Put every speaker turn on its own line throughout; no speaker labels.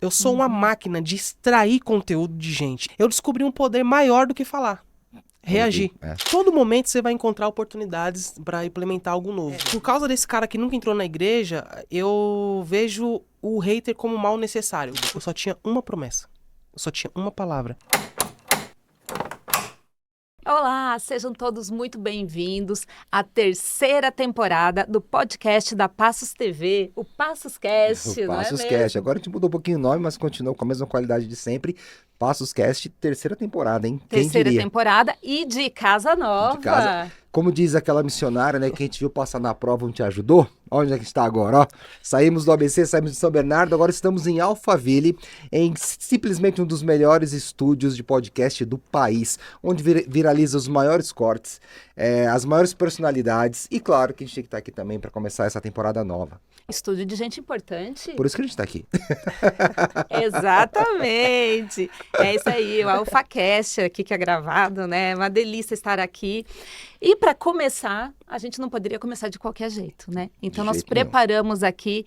Eu sou uma máquina de extrair conteúdo de gente. Eu descobri um poder maior do que falar. Reagir. Todo momento você vai encontrar oportunidades para implementar algo novo. Por causa desse cara que nunca entrou na igreja, eu vejo o hater como mal necessário. Eu só tinha uma promessa. Eu só tinha uma palavra.
Olá, sejam todos muito bem-vindos à terceira temporada do podcast da Passos TV, o Passos Cast,
O Passos Cast. Agora a gente mudou um pouquinho o nome, mas continua com a mesma qualidade de sempre. Passos Cast, terceira temporada, hein?
Terceira
Quem diria?
temporada e de casa nova.
De casa. Como diz aquela missionária, né, que a gente viu passar na prova, não te ajudou? Olha onde é que está agora, ó. Saímos do ABC, saímos de São Bernardo, agora estamos em Alphaville, em simplesmente um dos melhores estúdios de podcast do país, onde viraliza os maiores cortes, as maiores personalidades, e claro que a gente tem que estar aqui também para começar essa temporada nova.
Estúdio de gente importante.
Por isso que a gente está aqui.
Exatamente. É isso aí, o AlphaCast aqui que é gravado, né? É uma delícia estar aqui. E para começar, a gente não poderia começar de qualquer jeito, né? Então nós preparamos aqui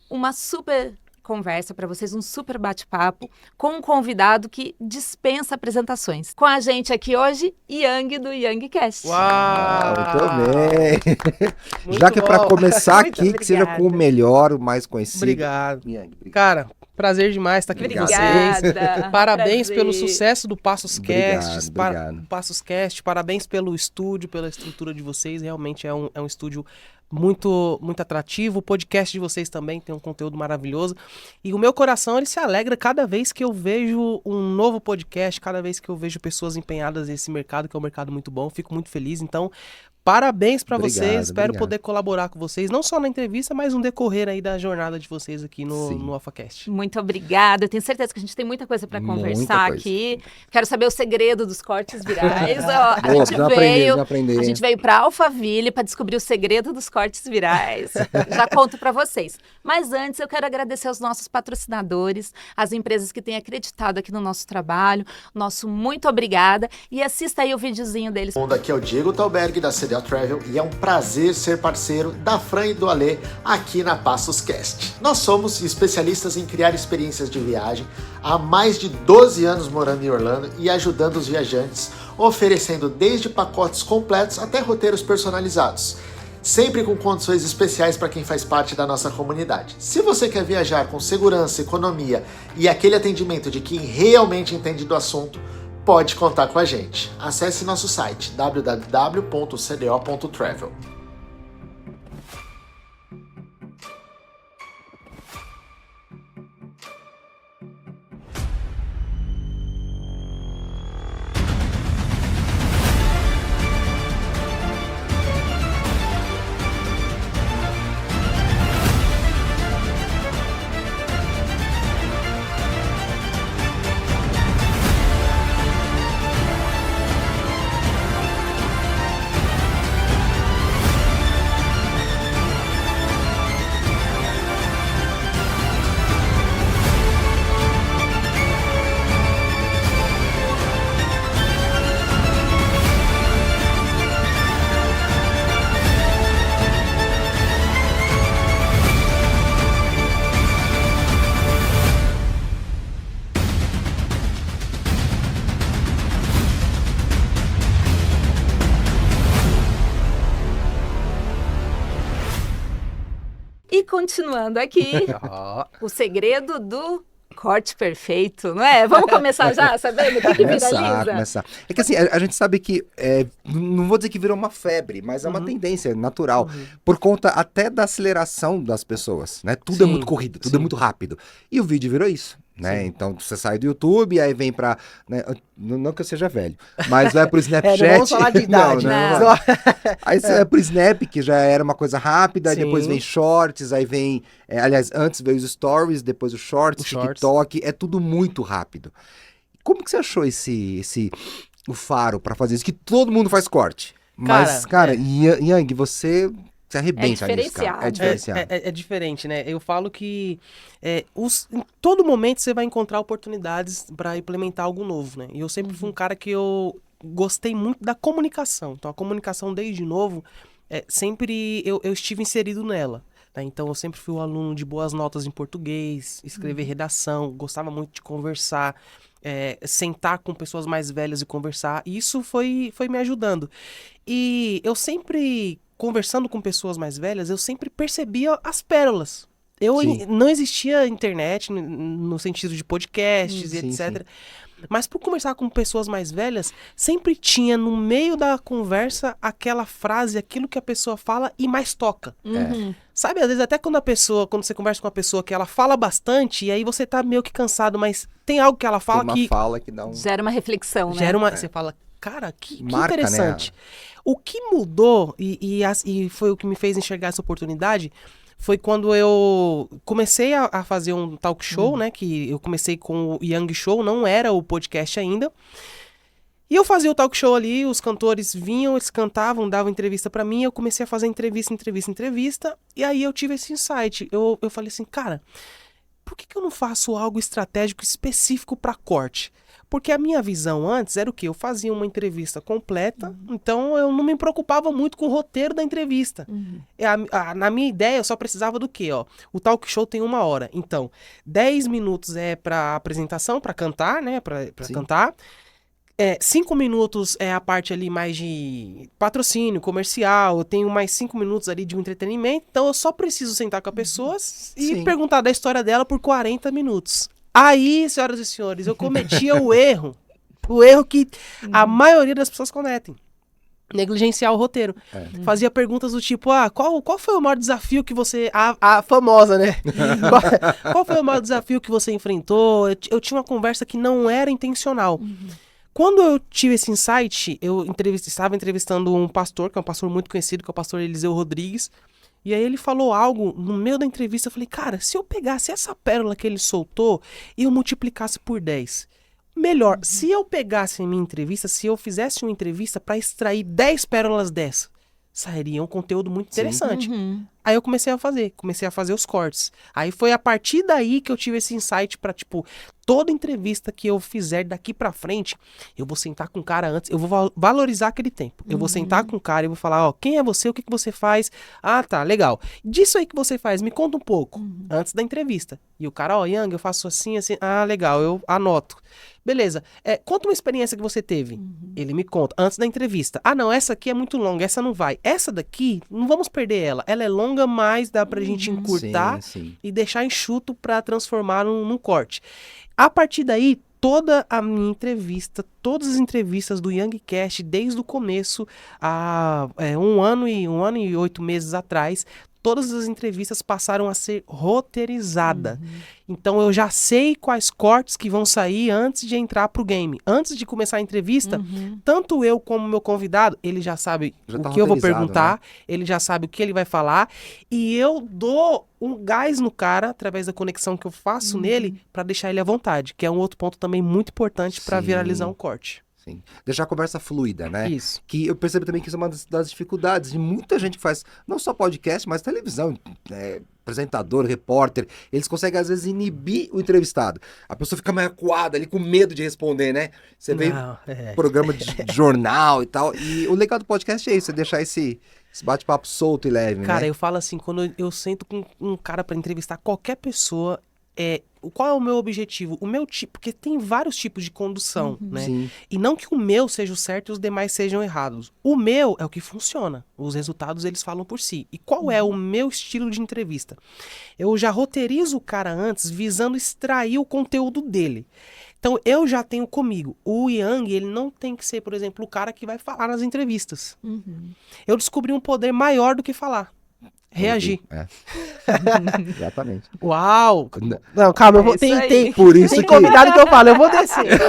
uma super conversa para vocês, um super bate-papo com um convidado que dispensa apresentações. Com a gente aqui hoje, Yang do YangCast.
Uau!
Muito bem!
Muito
Já que é para
bom.
começar
Muito
aqui, que seja com o melhor, o mais conhecido.
Obrigado.
Yang, obrigado.
Cara, prazer demais estar aqui com vocês.
Obrigada.
Parabéns
Prazer.
pelo sucesso do Passos Cast.
Obrigado.
Passos Cast, parabéns pelo estúdio, pela estrutura de vocês. Realmente é um estúdio muito, muito atrativo. O podcast de vocês também tem um conteúdo maravilhoso. E o meu coração ele se alegra cada vez que eu vejo um novo podcast, cada vez que eu vejo pessoas empenhadas nesse mercado, que é um mercado muito bom. Fico muito feliz. Então, parabéns para vocês. Espero poder colaborar com vocês, não só na entrevista, mas no decorrer aí da jornada de vocês aqui no AlphaCast.
Muito obrigada. Eu tenho certeza que a gente tem muita coisa para conversar aqui. Quero saber o segredo dos cortes virais. Ó, a gente veio para Alphaville para descobrir o segredo dos cortes virais. Já conto para vocês. Mas antes eu quero agradecer aos nossos patrocinadores, as empresas que têm acreditado aqui no nosso trabalho. Nosso muito obrigada. E assista aí o videozinho deles.
Aqui é o Diego Tauberg da CDL Travel e é um prazer ser parceiro da Fran e do Alê aqui na Passos Cast. Nós somos especialistas em criar experiências de viagem há mais de 12 anos morando em Orlando e ajudando os viajantes, oferecendo desde pacotes completos até roteiros personalizados, sempre com condições especiais para quem faz parte da nossa comunidade. Se você quer viajar com segurança, economia e aquele atendimento de quem realmente entende do assunto, pode contar com a gente. Acesse nosso site www.cdo.travel.
E continuando aqui, o segredo do corte perfeito, não é? Vamos começar já, sabendo o que viraliza?
Começar. É que assim, a gente sabe que, não vou dizer que virou uma febre, mas é uma tendência natural, por conta até da aceleração das pessoas, né? Tudo é muito corrido, tudo é muito rápido. E o vídeo virou isso. Né? Então você sai do YouTube, aí vem pra. Né? Não que eu seja velho, mas vai pro Snapchat.
Não vamos falar de idade,
não. Aí você vai pro Snap, que já era uma coisa rápida, aí depois vem Shorts, aí vem. Aliás, antes veio os Stories, depois os Shorts, TikTok, é tudo muito rápido. Como que você achou o faro pra fazer isso? Que todo mundo faz corte. Mas, cara, Yang, você arrebenta nisso, cara. É diferenciado.
É diferente, né? Eu falo que em todo momento você vai encontrar oportunidades para implementar algo novo, né? E eu sempre fui um cara que eu gostei muito da comunicação. Então, a comunicação desde novo, sempre eu estive inserido nela. Né? Então eu sempre fui um aluno de boas notas em português, escrever redação, gostava muito de conversar, sentar com pessoas mais velhas e conversar. E isso foi me ajudando. E eu sempre, conversando com pessoas mais velhas, eu sempre percebia as pérolas. Não existia internet no sentido de podcasts e etc. Mas por conversar com pessoas mais velhas, sempre tinha no meio da conversa aquela frase, aquilo que a pessoa fala e mais toca. Sabe, às vezes até quando você conversa com uma pessoa que ela fala bastante, e aí você tá meio que cansado, mas tem algo que ela fala
que dá
gera uma reflexão, né?
Você fala, cara, que
Marca,
interessante.
Né?
O que mudou, e foi o que me fez enxergar essa oportunidade, foi quando eu comecei a fazer um talk show, né? Que eu comecei com o Young Show, não era o podcast ainda. E eu fazia o talk show ali, os cantores vinham, eles cantavam, davam entrevista pra mim, eu comecei a fazer entrevista, e aí eu tive esse insight. Eu falei assim, cara, por que eu não faço algo estratégico específico pra corte? Porque a minha visão antes era o quê? Eu fazia uma entrevista completa, então eu não me preocupava muito com o roteiro da entrevista. Na minha ideia, eu só precisava do quê? O talk show tem 1 hora. Então, 10 minutos é para apresentação, para cantar, né? Para cantar. 5 minutos é a parte ali mais de patrocínio, comercial. Eu tenho mais 5 minutos ali de um entretenimento. Então, eu só preciso sentar com a pessoa e perguntar da história dela por 40 minutos. Aí, senhoras e senhores, eu cometia o erro que a maioria das pessoas cometem. Negligenciar o roteiro. Fazia perguntas do tipo, qual foi o maior desafio que você... A famosa, né? Qual foi o maior desafio que você enfrentou? Eu tinha uma conversa que não era intencional. Quando eu tive esse insight, eu estava entrevistando um pastor, que é um pastor muito conhecido, que é o pastor Eliseu Rodrigues. E aí ele falou algo no meio da entrevista, eu falei, cara, se eu pegasse essa pérola que ele soltou e eu multiplicasse por 10, melhor, se eu pegasse a minha entrevista, se eu fizesse uma entrevista para extrair 10 pérolas dessa, sairia um conteúdo muito interessante. Aí eu comecei a fazer os cortes. Aí foi a partir daí que eu tive esse insight pra, toda entrevista que eu fizer daqui pra frente, eu vou sentar com o cara antes, eu vou valorizar aquele tempo. Eu vou sentar com o cara e vou falar, quem é você, o que você faz? Ah, tá, legal. Disso aí que você faz, me conta um pouco, antes da entrevista. E o cara, Yang, eu faço assim, assim, legal, eu anoto. Beleza, conta uma experiência que você teve. Ele me conta, antes da entrevista. Não, essa aqui é muito longa, essa não vai. Essa daqui, não vamos perder ela. Ela é longa, mas dá pra gente encurtar e deixar enxuto pra transformar num corte. A partir daí, toda a minha entrevista, todas as entrevistas do Youngcast, desde o começo, há 1 ano e 8 meses atrás, todas as entrevistas passaram a ser roteirizadas. Então eu já sei quais cortes que vão sair antes de entrar pro game. Antes de começar a entrevista, tanto eu como meu convidado, ele já sabe o que eu vou perguntar, né? Ele já sabe o que ele vai falar, e eu dou um gás no cara, através da conexão que eu faço nele, para deixar ele à vontade, que é um outro ponto também muito importante para viralizar um corte.
Sim. Deixar a conversa fluida, né?
Isso.
Que eu percebo também que isso é uma das dificuldades de muita gente que faz, não só podcast, mas televisão, apresentador, repórter, eles conseguem às vezes inibir o entrevistado. A pessoa fica meio acuada ali, com medo de responder, né? Você vê programa de jornal e tal, e o legal do podcast é isso, é deixar esse bate-papo solto e leve,
cara,
né?
eu falo assim, quando eu sento com um cara para entrevistar qualquer pessoa, qual é o meu objetivo? O meu tipo, porque tem vários tipos de condução, né?
Sim.
E não que o meu seja o certo e os demais sejam errados. O meu é o que funciona. Os resultados, eles falam por si. E qual é o meu estilo de entrevista? Eu já roteirizo o cara antes, visando extrair o conteúdo dele. Então, eu já tenho comigo. O Yang, ele não tem que ser, por exemplo, o cara que vai falar nas entrevistas. Eu descobri um poder maior do que falar. Reagir.
Exatamente.
Uau! Não, calma, eu vou tem
por isso
tem convidado que eu falo, eu vou descer.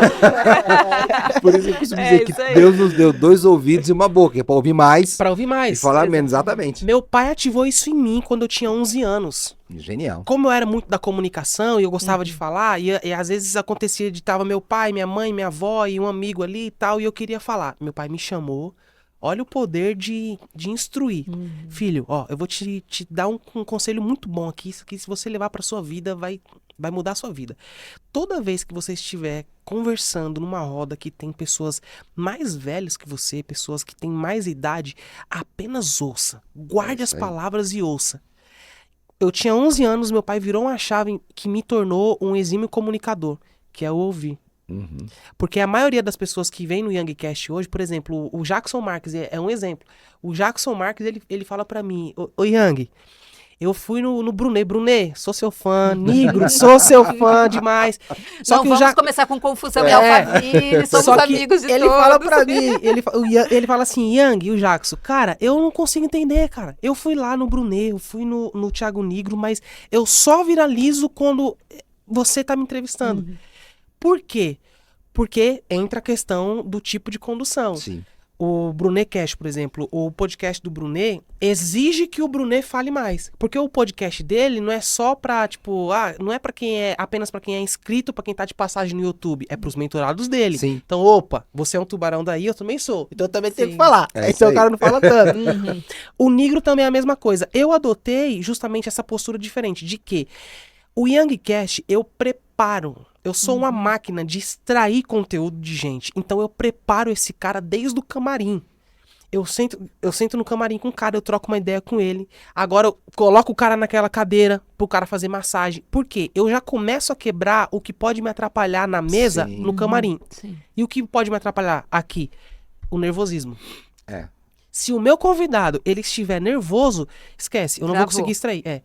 Por isso que eu costumo dizer que Deus nos deu 2 ouvidos e uma boca, para ouvir mais.
Para ouvir mais.
E falar menos, exatamente.
Meu pai ativou isso em mim quando eu tinha 11 anos.
Genial.
Como eu era muito da comunicação e eu gostava de falar, e às vezes acontecia de tava meu pai, minha mãe, minha avó e um amigo ali e tal, e eu queria falar. Meu pai me chamou. Olha o poder de instruir. Filho, eu vou te dar um conselho muito bom aqui, que se você levar para sua vida, vai mudar a sua vida. Toda vez que você estiver conversando numa roda que tem pessoas mais velhas que você, pessoas que têm mais idade, apenas ouça. Guarde as palavras e ouça. eu tinha 11 anos, meu pai virou uma chave que me tornou um exímio comunicador, que é o ouvir. Porque a maioria das pessoas que vem no YoungCast hoje, por exemplo, o Jackson Marques é um exemplo. O Jackson Marques, ele fala pra mim, ô Young, eu fui no Brunet. Brunet, sou seu fã. Negro, sou seu fã demais.
Só que vamos começar com confusão e Alphaville, somos amigos de
ele
todos.
Fala pra mim, ele fala assim, Young e o Jackson, cara, eu não consigo entender, cara. Eu fui lá no Brunet, eu fui no Thiago Negro, mas eu só viralizo quando você tá me entrevistando. Por quê? Porque entra a questão do tipo de condução.
Sim.
O Brunetcast, por exemplo, o podcast do Brunet exige que o Brunet fale mais. Porque o podcast dele não é só pra, tipo, não é pra quem é, apenas pra quem é inscrito, pra quem tá de passagem no YouTube. É pros mentorados dele.
Sim.
Então, opa, você é um tubarão daí, eu também sou. Então eu também tenho que falar.
É
então
aí.
O cara não fala tanto. O Negro também é a mesma coisa. Eu adotei justamente essa postura diferente, de que o YoungCast eu preparo. Eu sou uma máquina de extrair conteúdo de gente. Então eu preparo esse cara desde o camarim. Eu sento no camarim com o cara, eu troco uma ideia com ele. Agora eu coloco o cara naquela cadeira pro cara fazer massagem. Por quê? Eu já começo a quebrar o que pode me atrapalhar na mesa, no camarim. E o que pode me atrapalhar aqui? O nervosismo. Se o meu convidado ele estiver nervoso, esquece, eu não vou conseguir extrair.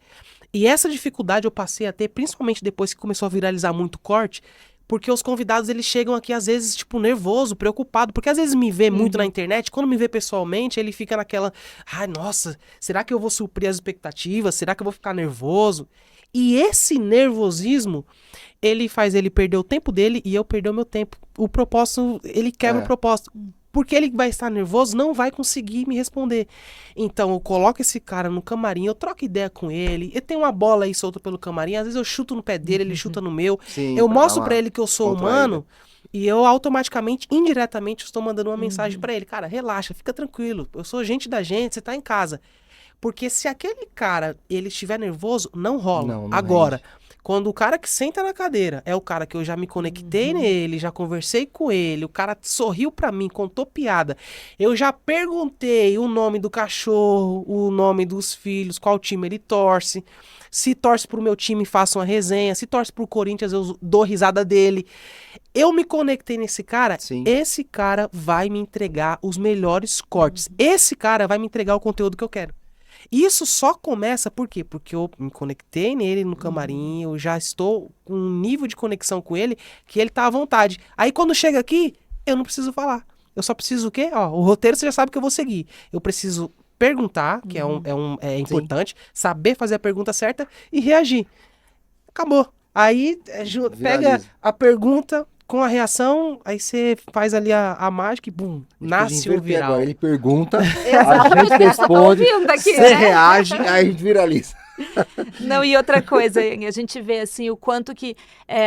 E essa dificuldade eu passei a ter, principalmente depois que começou a viralizar muito corte, porque os convidados, eles chegam aqui, às vezes, tipo, nervoso, preocupado, porque às vezes me vê muito na internet, quando me vê pessoalmente, ele fica naquela, ai, nossa, será que eu vou suprir as expectativas? Será que eu vou ficar nervoso? E esse nervosismo, ele faz ele perder o tempo dele e eu perder o meu tempo. O propósito, ele quebra o propósito. Porque ele vai estar nervoso, não vai conseguir me responder. Então eu coloco esse cara no camarim, eu troco ideia com ele, ele tem uma bola aí solta pelo camarim, às vezes eu chuto no pé dele, ele chuta no meu.
Sim,
eu mostro pra ele que eu sou humano e eu automaticamente, indiretamente, estou mandando uma mensagem pra ele. Cara, relaxa, fica tranquilo, eu sou gente da gente, você tá em casa. Porque se aquele cara, ele estiver nervoso, não rola.
Não
Agora, quando o cara que senta na cadeira é o cara que eu já me conectei nele, já conversei com ele, o cara sorriu pra mim, contou piada, eu já perguntei o nome do cachorro, o nome dos filhos, qual time ele torce, se torce pro meu time, faço uma resenha, se torce pro Corinthians, eu dou risada dele. Eu me conectei nesse cara, esse cara vai me entregar os melhores cortes, esse cara vai me entregar o conteúdo que eu quero. Isso só começa por quê? Porque eu me conectei nele no camarim, eu já estou com um nível de conexão com ele que ele tá à vontade. Aí quando chega aqui, eu não preciso falar. Eu só preciso o quê? O roteiro você já sabe que eu vou seguir. Eu preciso perguntar, que é importante, saber fazer a pergunta certa e reagir. Acabou. Aí pega a pergunta com a reação, aí você faz ali a mágica e bum, nasce o viral.
Agora ele pergunta, a gente responde, você reage, aí a gente viraliza.
Não, e outra coisa, a gente vê assim o quanto que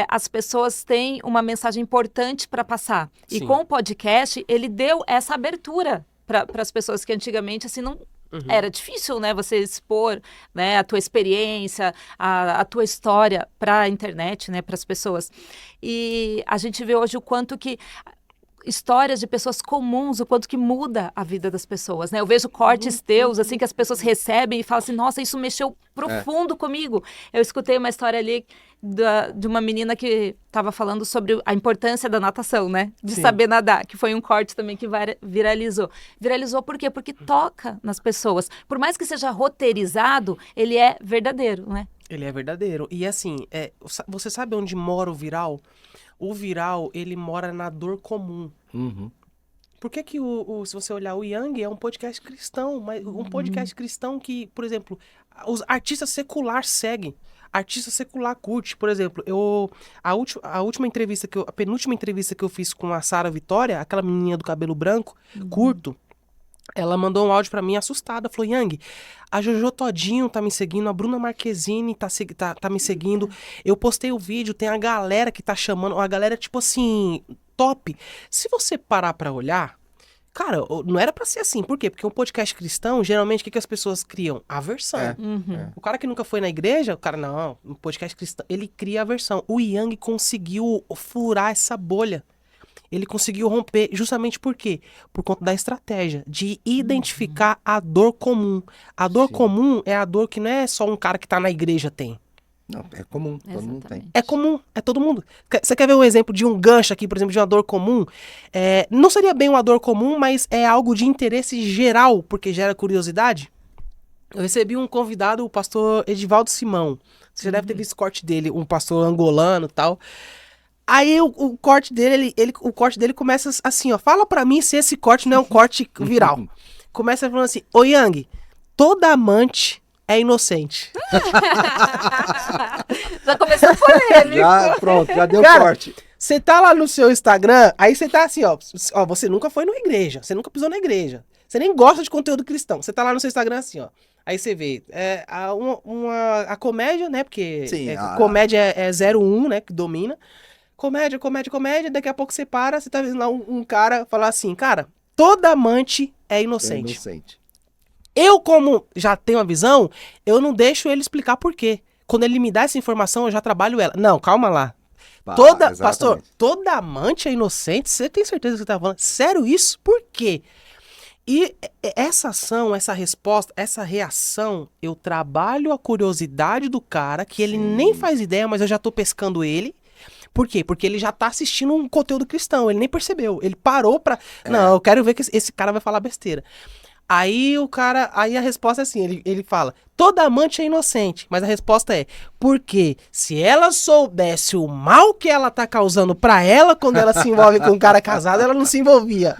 as pessoas têm uma mensagem importante para passar. E com o podcast, ele deu essa abertura para as pessoas que antigamente assim não... Era difícil, né, você expor, né, a tua experiência, a tua história para a internet, né, para as pessoas. E a gente vê hoje o quanto que histórias de pessoas comuns, o quanto que muda a vida das pessoas, né? Eu vejo cortes teus, assim, que as pessoas recebem e falam assim, nossa, isso mexeu profundo comigo. Eu escutei uma história ali de uma menina que estava falando sobre a importância da natação, né? De saber nadar, que foi um corte também que viralizou. Viralizou por quê? Porque toca nas pessoas. Por mais que seja roteirizado, ele é verdadeiro, né?
Ele é verdadeiro. E assim, você sabe onde mora o viral? O viral, ele mora na dor comum. Por que se você olhar, o Young é um podcast cristão, mas um podcast cristão que, por exemplo, os artistas secular seguem. Artista secular curte. Por exemplo, a última entrevista a penúltima entrevista que eu fiz com a Sara Vitória, aquela menininha do cabelo branco, curto, ela mandou um áudio pra mim assustada, falou, Young, a Jojo Todinho tá me seguindo, a Bruna Marquezine tá me seguindo, eu postei o vídeo, tem a galera que tá chamando, a galera tipo assim, top. Se você parar pra olhar, cara, não era pra ser assim, por quê? Porque um podcast cristão, geralmente, o que as pessoas criam? Aversão. O cara que nunca foi na igreja, o cara, não, um podcast cristão, ele cria aversão. O Young conseguiu furar essa bolha. Ele conseguiu romper justamente por quê? Por conta da estratégia de identificar a dor comum. A dor comum é a dor que não é só um cara que tá na igreja tem.
Não, é comum, todo mundo tem.
É comum, é todo mundo. Você quer ver um exemplo de um gancho aqui, por exemplo, de uma dor comum? Não seria bem uma dor comum, mas é algo de interesse geral, porque gera curiosidade. Eu recebi um convidado, o pastor Edivaldo Simão. Você já deve ter visto o corte dele, um pastor angolano e tal. Aí o corte dele, o corte dele começa assim, ó. Fala pra mim se esse corte não é um corte viral. Começa falando assim, ô Yang, toda amante é inocente.
Já começou polêmico.
Pronto, já deu
Cara,
corte.
Você tá lá no seu Instagram, aí você tá assim, ó, você nunca foi numa igreja, você nunca pisou na igreja. Você nem gosta de conteúdo cristão. Você tá lá no seu Instagram assim, ó. Aí você vê a comédia, né? Porque
Sim,
comédia é 01, né? Que domina. Comédia. Daqui a pouco você para, você tá vendo lá um cara falar assim, cara, toda amante é inocente. Eu, como já tenho a visão, eu não deixo ele explicar por quê. Quando ele me dá essa informação, eu já trabalho ela. Não, calma lá. Pastor, toda amante é inocente? Você tem certeza que você tá falando? Sério isso? Por quê? E essa ação, essa resposta, essa reação, eu trabalho a curiosidade do cara, que ele nem faz ideia, mas eu já tô pescando ele. Por quê? Porque ele já tá assistindo um conteúdo cristão, ele nem percebeu. Ele parou pra... Não, eu quero ver que esse cara vai falar besteira. Aí a resposta é assim, ele fala, toda amante é inocente, mas a resposta é, porque se ela soubesse o mal que ela tá causando pra ela quando ela se envolve com um cara casado, ela não se envolvia.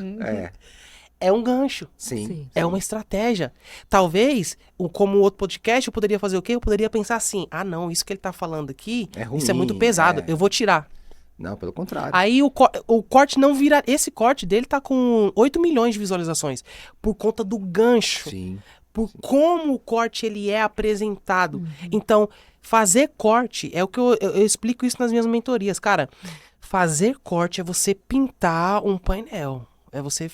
É um gancho.
Sim.
É uma estratégia. Talvez, como outro podcast, eu poderia fazer o quê? Eu poderia pensar assim, não, isso que ele tá falando aqui,
ruim,
isso é muito pesado, eu vou tirar.
Não, pelo contrário.
Aí o corte não vira... Esse corte dele tá com 8 milhões de visualizações. Por conta do gancho.
Sim.
Por como o corte ele é apresentado. Então, fazer corte é o que eu explico isso nas minhas mentorias. Cara, fazer corte é você pintar um painel. É você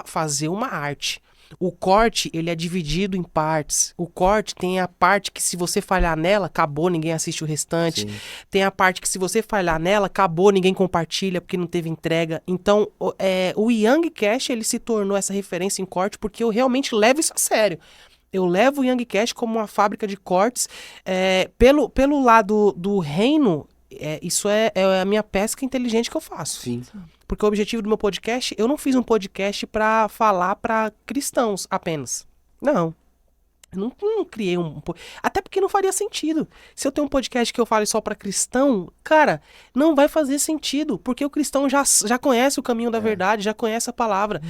fazer uma arte. O corte, ele é dividido em partes. O corte tem a parte que se você falhar nela, acabou, ninguém assiste o restante. Sim. Tem a parte que se você falhar nela, acabou, ninguém compartilha porque não teve entrega. Então, o YangCast, ele se tornou essa referência em corte porque eu realmente levo isso a sério. Eu levo o YangCast como uma fábrica de cortes. Pelo lado do reino, isso é a minha pesca inteligente que eu faço.
Sim.
Porque o objetivo do meu podcast, eu não fiz um podcast pra falar pra cristãos apenas. Não. Eu não criei até porque não faria sentido. Se eu tenho um podcast que eu fale só pra cristão, cara, não vai fazer sentido. Porque o cristão já conhece o caminho da verdade, já conhece a palavra.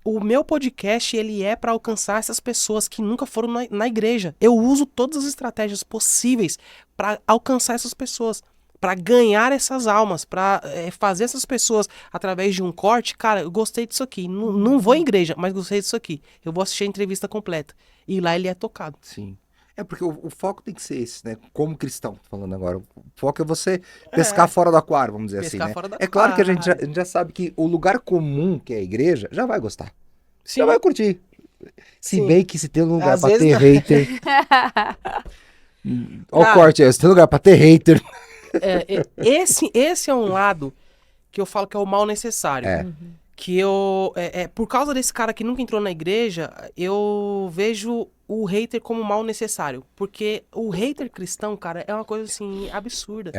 O meu podcast, ele é pra alcançar essas pessoas que nunca foram na igreja. Eu uso todas as estratégias possíveis pra alcançar essas pessoas. Pra ganhar essas almas, pra fazer essas pessoas através de um corte. Cara, eu gostei disso aqui. Não vou em igreja, mas gostei disso aqui. Eu vou assistir a entrevista completa. E lá ele é tocado.
Sim. Porque o foco tem que ser esse, né? Como cristão, falando agora. O foco é você pescar fora do aquário, vamos dizer
pescar
assim,
fora
né?
do
É claro que a
aquário.
gente já sabe que o lugar comum, que é a igreja, já vai gostar.
Sim.
Já vai curtir. Se
Sim.
bem que se tem um lugar
Às
pra
vezes
ter
não.
hater... Olha o corte aí, se tem lugar pra ter hater...
Esse é um lado que eu falo que é o mal necessário. Que por causa desse cara que nunca entrou na igreja, eu vejo o hater como mal necessário. Porque o hater cristão, cara, é uma coisa assim, absurda.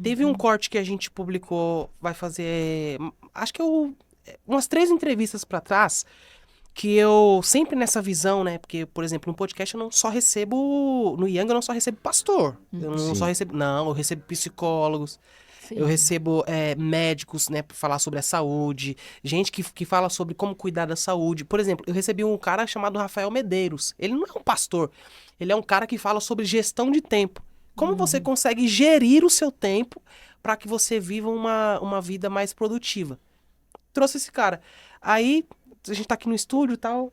Teve um corte que a gente publicou, vai fazer, acho que umas 3 entrevistas pra trás, que eu sempre nessa visão, né? Porque, por exemplo, no podcast eu não só recebo, no Yang eu não só recebo pastor. Eu não só recebo, eu recebo psicólogos. Sim. Eu recebo médicos, né, para falar sobre a saúde, gente que fala sobre como cuidar da saúde. Por exemplo, eu recebi um cara chamado Rafael Medeiros. Ele não é um pastor, ele é um cara que fala sobre gestão de tempo. Como você consegue gerir o seu tempo para que você viva uma vida mais produtiva. Trouxe esse cara. Aí, a gente tá aqui no estúdio e tal,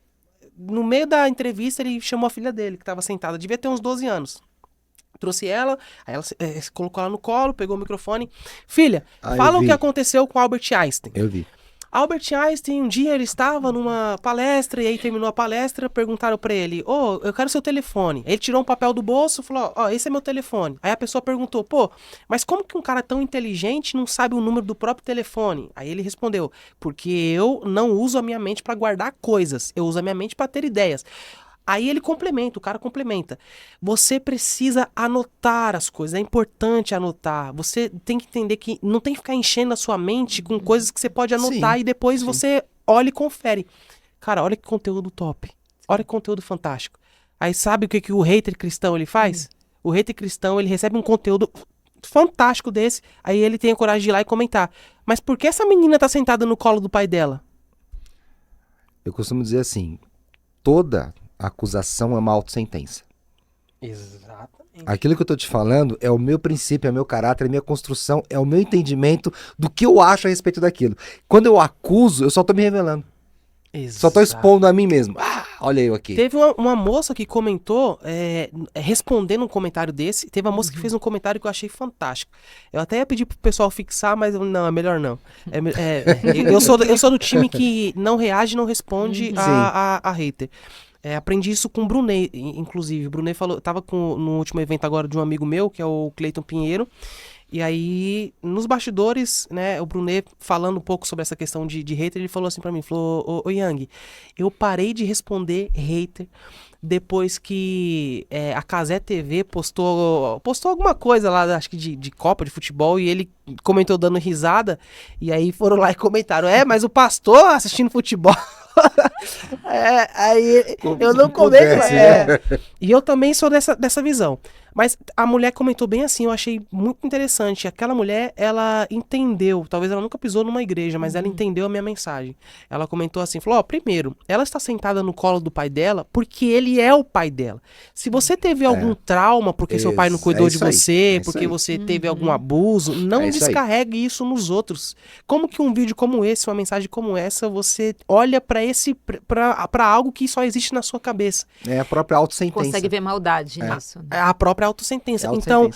no meio da entrevista ele chamou a filha dele, que tava sentada, devia ter uns 12 anos. Trouxe ela, aí ela colocou ela no colo, pegou o microfone. Filha, fala o que aconteceu com Albert Einstein.
Eu vi.
Albert Einstein, um dia ele estava numa palestra, e aí terminou a palestra, perguntaram pra ele, eu quero seu telefone. Ele tirou um papel do bolso e falou, esse é meu telefone. Aí a pessoa perguntou, mas como que um cara tão inteligente não sabe o número do próprio telefone? Aí ele respondeu, porque eu não uso a minha mente pra guardar coisas, eu uso a minha mente pra ter ideias. Aí o cara complementa. Você precisa anotar as coisas, é importante anotar. Você tem que entender que não tem que ficar enchendo a sua mente com coisas que você pode anotar e depois você olha e confere. Cara, olha que conteúdo top. Olha que conteúdo fantástico. Aí sabe o que o hater cristão ele faz? O hater cristão, ele recebe um conteúdo fantástico desse, aí ele tem a coragem de ir lá e comentar. Mas por que essa menina tá sentada no colo do pai dela?
Eu costumo dizer assim, toda acusação é uma autossentença.
Exatamente.
Aquilo que eu tô te falando é o meu princípio, é o meu caráter, é a minha construção, é o meu entendimento do que eu acho a respeito daquilo. Quando eu acuso, eu só tô me revelando.
Exato.
Só tô expondo a mim mesmo. Olha eu aqui.
Teve uma moça que comentou, respondendo um comentário desse, teve uma moça que fez um comentário que eu achei fantástico. Eu até ia pedir pro pessoal fixar, mas não, é melhor não. Eu sou do time que não reage, não responde a hater. Aprendi isso com o Brunet, inclusive. O Brunet falou, tava no último evento agora de um amigo meu, que é o Cleiton Pinheiro. E aí, nos bastidores, né, o Brunet falando um pouco sobre essa questão de hater, ele falou assim pra mim, falou, ô Yang, eu parei de responder hater depois que a Cazé TV postou alguma coisa lá, acho que de Copa, de futebol, e ele comentou dando risada, e aí foram lá e comentaram, mas o pastor assistindo futebol... aí eu não comento. E eu também sou dessa visão. Mas a mulher comentou bem assim, eu achei muito interessante. Aquela mulher, ela entendeu, talvez ela nunca pisou numa igreja, mas ela entendeu a minha mensagem. Ela comentou assim, falou, primeiro, ela está sentada no colo do pai dela porque ele é o pai dela. Se você teve algum trauma porque seu pai não cuidou de você, porque você teve algum abuso, não descarregue isso nos outros. Como que um vídeo como esse, uma mensagem como essa, você olha pra algo que só existe na sua cabeça?
É a própria autossentença.
Consegue ver maldade nisso.
É a própria autossentença. Então,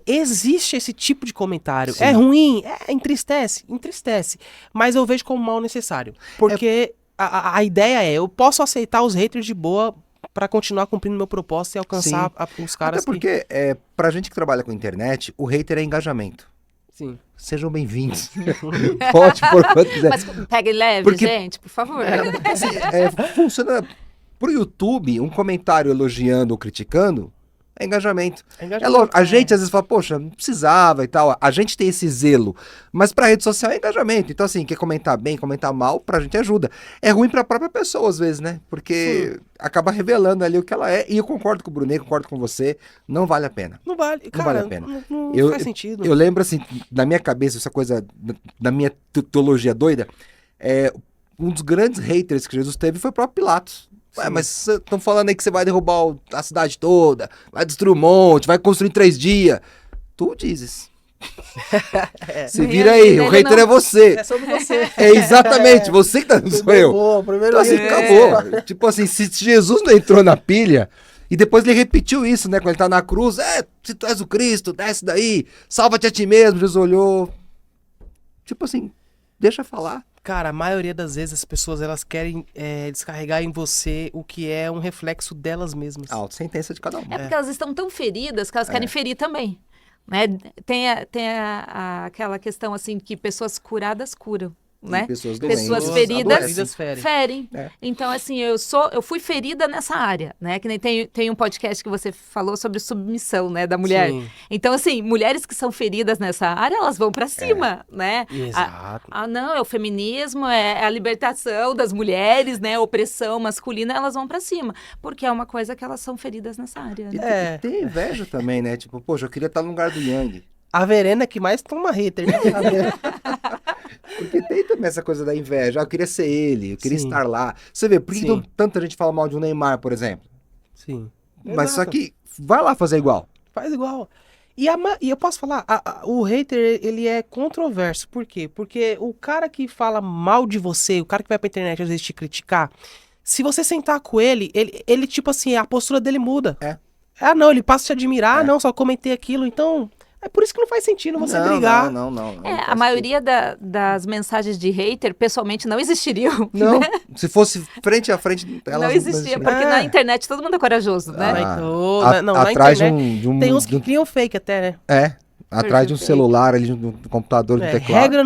existe esse tipo de comentário. Sim. É ruim? Entristece? Entristece. Mas eu vejo como mal necessário. Porque a ideia eu posso aceitar os haters de boa pra continuar cumprindo meu propósito e alcançar os caras.
Até porque, pra gente que trabalha com internet, o hater é engajamento.
Sim.
Sejam bem-vindos. Pode por quanto quiser.
Mas pegue leve, gente, por favor.
Funciona pro YouTube, um comentário elogiando ou criticando é engajamento. A gente às vezes fala, poxa, não precisava e tal. A gente tem esse zelo. Mas pra rede social é engajamento. Então, assim, quer comentar bem, comentar mal, pra gente ajuda. É ruim pra própria pessoa, às vezes, né? Porque acaba revelando ali o que ela é. E eu concordo com o Brunet, concordo com você. Não vale a pena.
Não vale, cara,
não vale a pena.
Não faz sentido.
Eu lembro, assim, na minha cabeça, essa coisa, da minha teologia doida, um dos grandes haters que Jesus teve foi o próprio Pilatos. Mas estão falando aí que você vai derrubar a cidade toda, vai destruir um monte, vai construir em 3 dias. Tu dizes. Se vira aí, o hater é você.
É sobre você.
É exatamente, você que tá, não sou eu. Então assim, acabou. Tipo assim, se Jesus não entrou na pilha, e depois ele repetiu isso, né, quando ele tá na cruz, se tu és o Cristo, desce daí, salva-te a ti mesmo. Jesus olhou, tipo assim, deixa falar.
Cara, a maioria das vezes as pessoas elas querem descarregar em você o que é um reflexo delas mesmas.
A autossentença de cada um.
É porque elas estão tão feridas que elas querem ferir também. Né? Tem aquela questão assim que pessoas curadas curam. Né?
Pessoas
feridas ferem. Então, assim, eu fui ferida nessa área, né? Que nem tem um podcast que você falou sobre submissão, né, da mulher.
Sim.
Então, assim, mulheres que são feridas nessa área, elas vão pra cima, né?
Exato.
Não, é o feminismo, é a libertação das mulheres, né? A opressão masculina, elas vão pra cima. Porque é uma coisa que elas são feridas nessa área. Né?
E tem inveja também, né? Tipo, poxa, eu queria estar no lugar do Yang.
A Verena é que mais toma hater, né?
Porque tem também essa coisa da inveja. Eu queria ser ele, eu queria estar lá. Você vê, por que tanta gente fala mal de um Neymar, por exemplo?
Sim.
Mas só que vai lá fazer igual.
Faz igual. E eu posso falar, o hater, ele é controverso. Por quê? Porque o cara que fala mal de você, o cara que vai pra internet às vezes te criticar, se você sentar com ele tipo assim, a postura dele muda. Não, ele passa a te admirar, não, só comentei aquilo, então... É por isso que não faz sentido você brigar.
Não
a maioria das mensagens de hater, pessoalmente, não existiriam.
Não,
né?
se fosse frente a frente, elas
não existia, porque na internet todo mundo é corajoso, né?
Na
atrás
internet tem uns que criam fake até, né?
Atrás de um celular, ali, de um computador, de um teclado.
Regra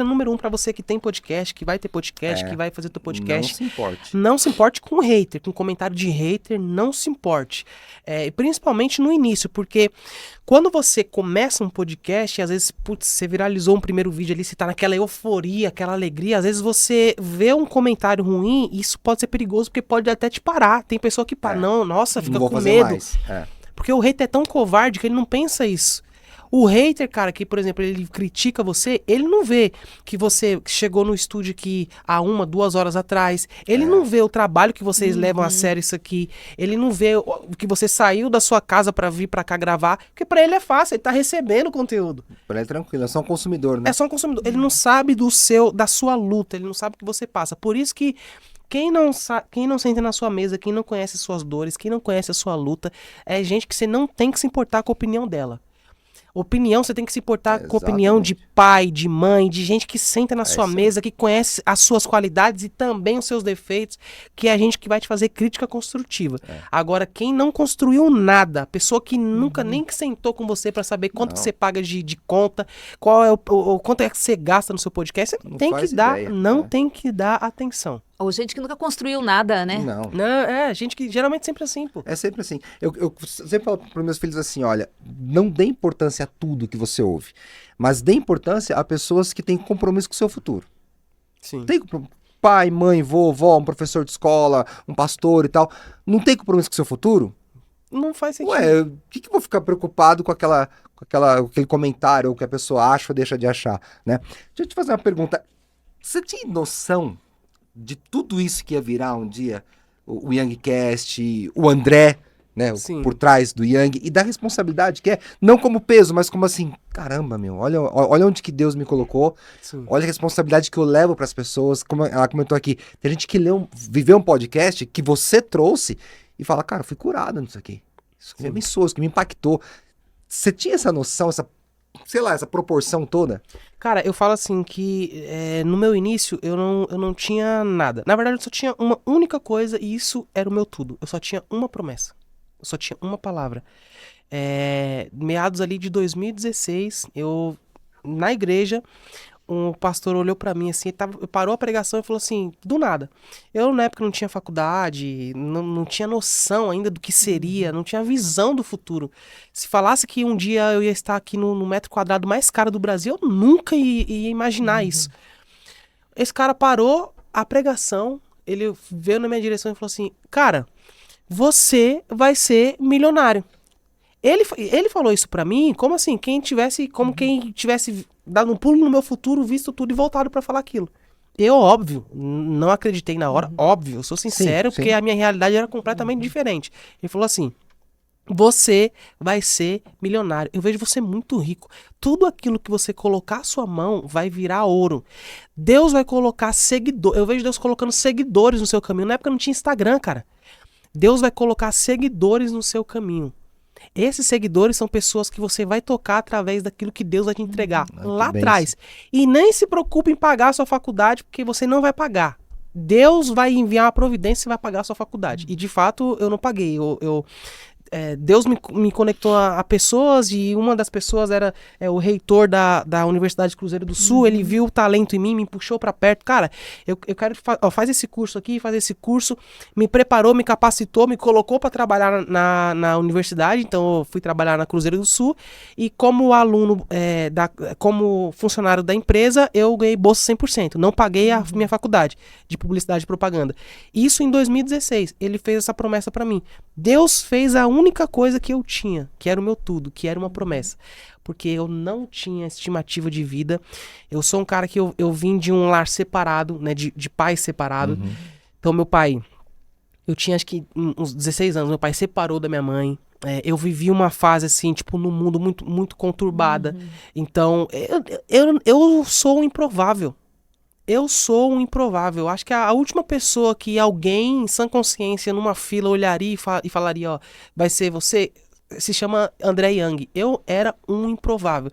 número um pra você que tem podcast, que vai ter podcast, que vai fazer teu podcast.
Não se importe.
Não se importe com hater, com comentário de hater, não se importe. Principalmente no início, porque quando você começa um podcast, às vezes, você viralizou um primeiro vídeo ali, você tá naquela euforia, aquela alegria, às vezes você vê um comentário ruim, e isso pode ser perigoso, porque pode até te parar. Tem pessoa que para, fica com medo. Porque o hater é tão covarde que ele não pensa isso. O hater, cara, que, por exemplo, ele critica você, ele não vê que você chegou no estúdio aqui há 1, 2 horas atrás. Ele não vê o trabalho que vocês levam a sério isso aqui. Ele não vê que você saiu da sua casa pra vir pra cá gravar. Porque pra ele é fácil, ele tá recebendo o conteúdo.
Pra ele é tranquilo, é só um consumidor, né?
É só um consumidor. Ele não sabe da sua luta, ele não sabe o que você passa. Por isso que quem não senta na sua mesa, quem não conhece suas dores, quem não conhece a sua luta, é gente que você não tem que se importar com a opinião dela. Opinião, você tem que se importar com a opinião de pai, de mãe, de gente que senta na sua mesa, que conhece as suas qualidades e também os seus defeitos, que é a gente que vai te fazer crítica construtiva. Agora, quem não construiu nada, a pessoa que nunca nem que sentou com você pra saber quanto que você paga de conta, qual é o quanto é que você gasta no seu podcast, você tem que dar, tem que dar atenção.
Ou gente que nunca construiu nada, né?
Não,
gente que geralmente sempre assim, pô.
É sempre assim. Eu sempre falo para meus filhos assim, olha, não dê importância a tudo que você ouve, mas dê importância a pessoas que têm compromisso com o seu futuro.
Sim.
Tem pai, mãe, vovó, um professor de escola, um pastor e tal. Não tem compromisso com o seu futuro?
Não faz sentido.
Ué, o que eu vou ficar preocupado com aquele comentário ou que a pessoa acha ou deixa de achar, né? Deixa eu te fazer uma pergunta. Você tinha noção de tudo isso que ia virar um dia, o Youngcast, o André, né, por trás do Young, e da responsabilidade que é, não como peso, mas como assim, caramba, meu, olha onde que Deus me colocou, olha a responsabilidade que eu levo para as pessoas, como ela comentou aqui, tem gente que viveu um podcast que você trouxe e fala, cara, eu fui curado nisso aqui, isso me abençoou, isso que me impactou. Você tinha essa noção, essa proporção toda?
Cara, eu falo assim que no meu início eu não tinha nada. Na verdade, eu só tinha uma única coisa e isso era o meu tudo. Eu só tinha uma promessa. Eu só tinha uma palavra. Meados ali de 2016, na igreja, um pastor olhou pra mim assim, parou a pregação e falou assim, do nada. Eu na época não tinha faculdade, não tinha noção ainda do que seria, não tinha visão do futuro. Se falasse que um dia eu ia estar aqui no metro quadrado mais caro do Brasil, eu nunca ia imaginar isso. Esse cara parou a pregação, ele veio na minha direção e falou assim, cara, você vai ser milionário. Ele falou isso pra mim, como assim, quem tivesse dado um pulo no meu futuro, visto tudo e voltado pra falar aquilo. Eu, óbvio, não acreditei na hora, óbvio, eu sou sincero, porque a minha realidade era completamente diferente. Ele falou assim, você vai ser milionário, eu vejo você muito rico, tudo aquilo que você colocar a sua mão vai virar ouro. Deus vai colocar seguidores, eu vejo Deus colocando seguidores no seu caminho, na época não tinha Instagram, cara. Deus vai colocar seguidores no seu caminho. Esses seguidores são pessoas que você vai tocar através daquilo que Deus vai te entregar lá atrás. E nem se preocupe em pagar a sua faculdade, porque você não vai pagar. Deus vai enviar uma providência e vai pagar a sua faculdade. E de fato eu não paguei. Deus me conectou a pessoas e uma das pessoas era o reitor da Universidade de Cruzeiro do Sul. Ele viu o talento em mim, me puxou pra perto. Cara, eu quero faz esse curso aqui, faz esse curso. Me preparou, me capacitou, me colocou para trabalhar na universidade. Então eu fui trabalhar na Cruzeiro do Sul e como aluno, como funcionário da empresa, eu ganhei bolsa 100%. Não paguei a minha faculdade de publicidade e propaganda. Isso em 2016. Ele fez essa promessa para mim. Deus fez a única coisa que eu tinha, que era o meu tudo, que era uma promessa. Porque eu não tinha estimativa de vida. Eu sou um cara que eu vim de um lar separado, né, de pai separado. Então, meu pai, eu tinha acho que uns 16 anos, meu pai separou da minha mãe. Eu vivi uma fase assim, tipo, num mundo muito, muito conturbada. Então, eu sou um improvável. Eu sou um improvável. Acho que a última pessoa que alguém, em sã consciência, numa fila, olharia e falaria, ó, vai ser você, se chama André Young. Eu era um improvável.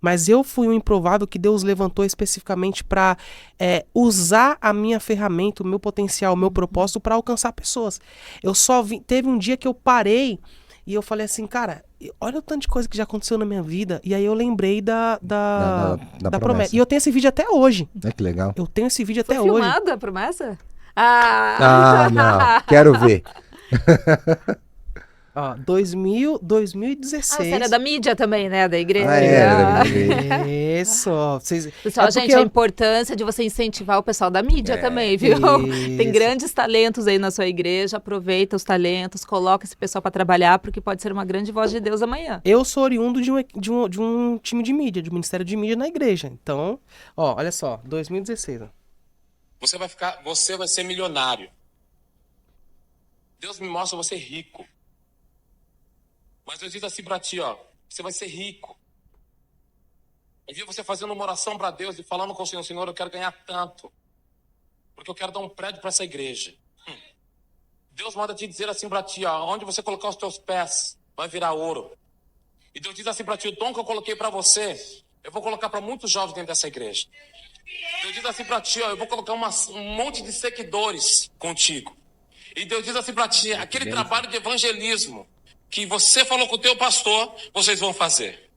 Mas eu fui um improvável que Deus levantou especificamente para usar a minha ferramenta, o meu potencial, o meu propósito para alcançar pessoas. Teve um dia que eu parei e eu falei assim, cara, olha o tanto de coisa que já aconteceu na minha vida. E aí eu lembrei da promessa. E eu tenho esse vídeo até hoje.
Que legal.
Eu tenho esse vídeo até
hoje.
Foi
filmada a promessa?
Não. Quero ver.
Ó, 2016.
Você era da mídia também, né? Da igreja.
Era da mídia.
Isso.
Pessoal, gente, a importância de você incentivar o pessoal da mídia também, viu? Isso. Tem grandes talentos aí na sua igreja, aproveita os talentos, coloca esse pessoal para trabalhar, porque pode ser uma grande voz de Deus amanhã.
Eu sou oriundo de um time de mídia, de ministério de mídia na igreja. Então, ó, olha só, 2016. Ó.
Você vai ser milionário. Deus me mostra você rico. Mas Deus diz assim pra ti, ó, você vai ser rico. Eu vi você fazendo uma oração pra Deus e falando com o Senhor, Senhor, eu quero ganhar tanto, porque eu quero dar um prédio pra essa igreja. Deus manda te dizer assim pra ti, ó, onde você colocar os teus pés, vai virar ouro. E Deus diz assim pra ti, o dom que eu coloquei pra você, eu vou colocar pra muitos jovens dentro dessa igreja. Deus diz assim pra ti, ó, eu vou colocar um monte de seguidores contigo. E Deus diz assim pra ti, aquele trabalho de evangelismo que você falou com o teu pastor, vocês vão fazer.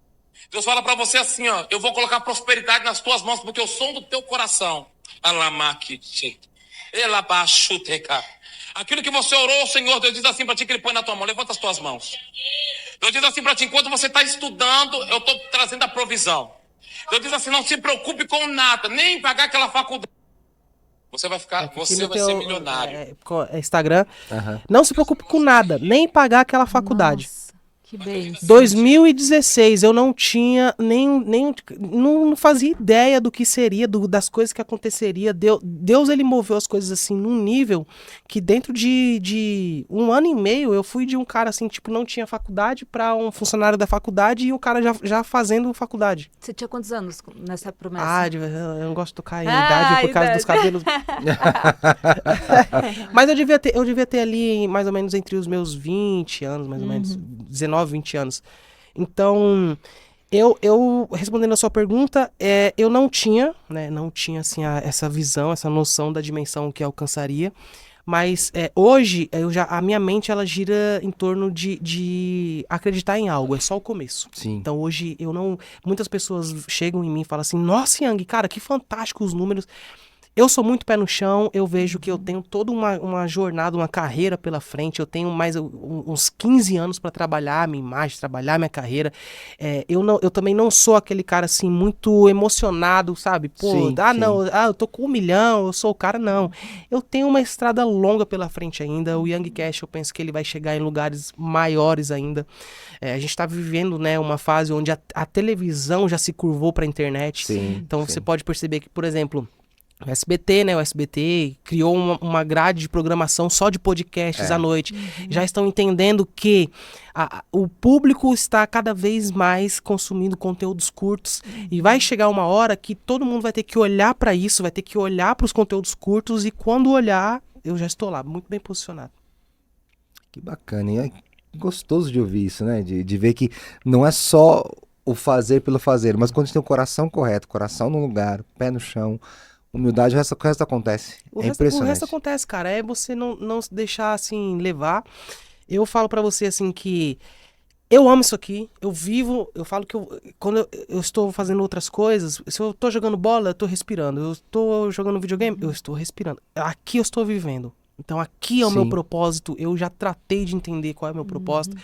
Deus fala pra você assim, ó, eu vou colocar prosperidade nas tuas mãos, porque eu sou do teu coração. Aquilo que você orou ao Senhor, Deus diz assim pra ti que ele põe na tua mão, levanta as tuas mãos. Deus diz assim pra ti, enquanto você está estudando, eu estou trazendo a provisão. Deus diz assim, não se preocupe com nada, nem pagar aquela faculdade. Você vai ser milionário.
Instagram. Não se preocupe com nada, nem pagar aquela faculdade.
Nossa, que bem.
2016, eu não tinha não fazia ideia do que seria, das coisas que aconteceria. Deus, ele moveu as coisas assim num nível que dentro de 1 ano e meio eu fui de um cara assim, tipo, não tinha faculdade para um funcionário da faculdade e o cara já fazendo faculdade.
Você tinha quantos anos nessa promessa?
Eu não gosto de tocar em idade por causa dos cabelos. Mas eu devia ter ali mais ou menos entre os meus 20 anos, mais ou menos, 19, 20 anos. Então, eu respondendo a sua pergunta, eu não tinha assim essa visão, essa noção da dimensão que alcançaria. Mas hoje, a minha mente ela gira em torno de acreditar em algo, é só o começo.
Sim.
Então hoje muitas pessoas chegam em mim e falam assim, nossa, Yang, cara, que fantástico os números. Eu sou muito pé no chão, eu vejo que eu tenho toda uma jornada, uma carreira pela frente, eu tenho mais uns 15 anos para trabalhar a minha imagem, trabalhar a minha carreira. Eu também não sou aquele cara assim muito emocionado, sabe? Pô,
sim.
Eu tô com 1 milhão, eu sou o cara, não. Eu tenho uma estrada longa pela frente ainda, o Youngcast eu penso que ele vai chegar em lugares maiores ainda. A gente tá vivendo, né, uma fase onde a televisão já se curvou para a internet.
Sim,
então você pode perceber que, por exemplo, o SBT, né? O SBT criou uma grade de programação só de podcasts à noite. Já estão entendendo que o público está cada vez mais consumindo conteúdos curtos. E vai chegar uma hora que todo mundo vai ter que olhar para isso, vai ter que olhar para os conteúdos curtos. E quando olhar, eu já estou lá, muito bem posicionado.
Que bacana, hein? Gostoso de ouvir isso, né? De ver que não é só o fazer pelo fazer, mas quando a gente tem o coração correto, coração no lugar, pé no chão, humildade, o resto acontece. Impressionante.
O resto acontece, cara. É você não se deixar, assim, levar. Eu falo pra você, assim, que eu amo isso aqui. Eu falo que quando eu estou fazendo outras coisas, se eu tô jogando bola, eu tô respirando. Eu tô jogando videogame, eu estou respirando. Aqui eu estou vivendo. Então aqui é o meu propósito, eu já tratei de entender qual é o meu propósito.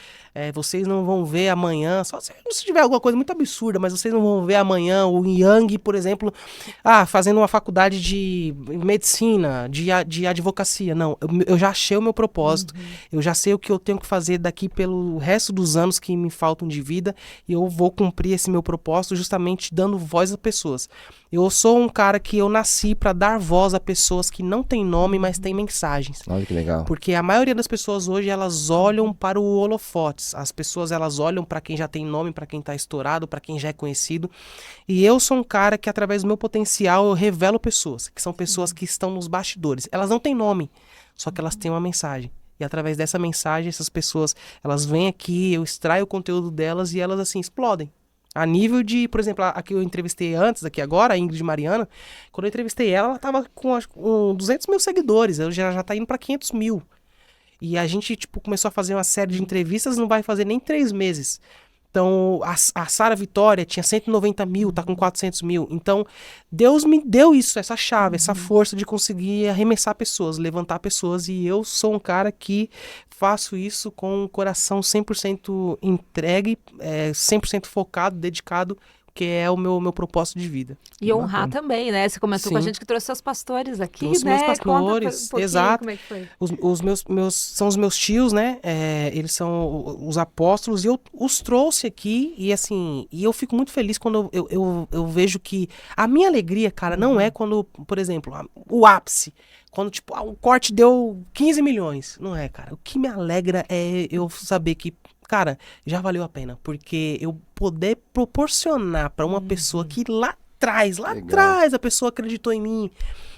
Vocês não vão ver amanhã, só se tiver alguma coisa muito absurda, mas vocês não vão ver amanhã o Yang, por exemplo, fazendo uma faculdade de medicina, de advocacia. Não, eu já achei o meu propósito, eu já sei o que eu tenho que fazer daqui pelo resto dos anos que me faltam de vida e eu vou cumprir esse meu propósito justamente dando voz a pessoas. Eu sou um cara que eu nasci para dar voz a pessoas que não têm nome, mas têm mensagens.
Olha que legal.
Porque a maioria das pessoas hoje, elas olham para o holofotes. As pessoas, elas olham para quem já tem nome, para quem está estourado, para quem já é conhecido. E eu sou um cara que, através do meu potencial, eu revelo pessoas. Que são pessoas que estão nos bastidores. Elas não têm nome, só que elas têm uma mensagem. E através dessa mensagem, essas pessoas, elas vêm aqui, eu extraio o conteúdo delas e elas, assim, explodem. A nível de, por exemplo, a que eu entrevistei antes, aqui agora, a Ingrid Mariana, quando eu entrevistei ela tava com 200 mil seguidores, ela já tá indo para 500 mil. E a gente, tipo, começou a fazer uma série de entrevistas, não vai fazer nem 3 meses. Então, a Sara Vitória tinha 190 mil, tá com 400 mil. Então, Deus me deu isso, essa chave, essa força de conseguir arremessar pessoas, levantar pessoas. E eu sou um cara que faço isso com o coração 100% entregue, 100% focado, dedicado, que é o meu propósito de vida.
E honrar também, né? Você comentou com a gente que trouxe seus pastores aqui,
trouxe
né?
Meus pastores, exato.
Como é que foi?
Os são os meus tios, né? Eles são os apóstolos e eu os trouxe aqui e assim, e eu fico muito feliz quando eu vejo que a minha alegria, cara, não é quando, por exemplo, o ápice, quando tipo, o corte deu 15 milhões. Não é, cara. O que me alegra é eu saber que, cara, já valeu a pena, porque eu poder proporcionar para uma pessoa que lá atrás a pessoa acreditou em mim,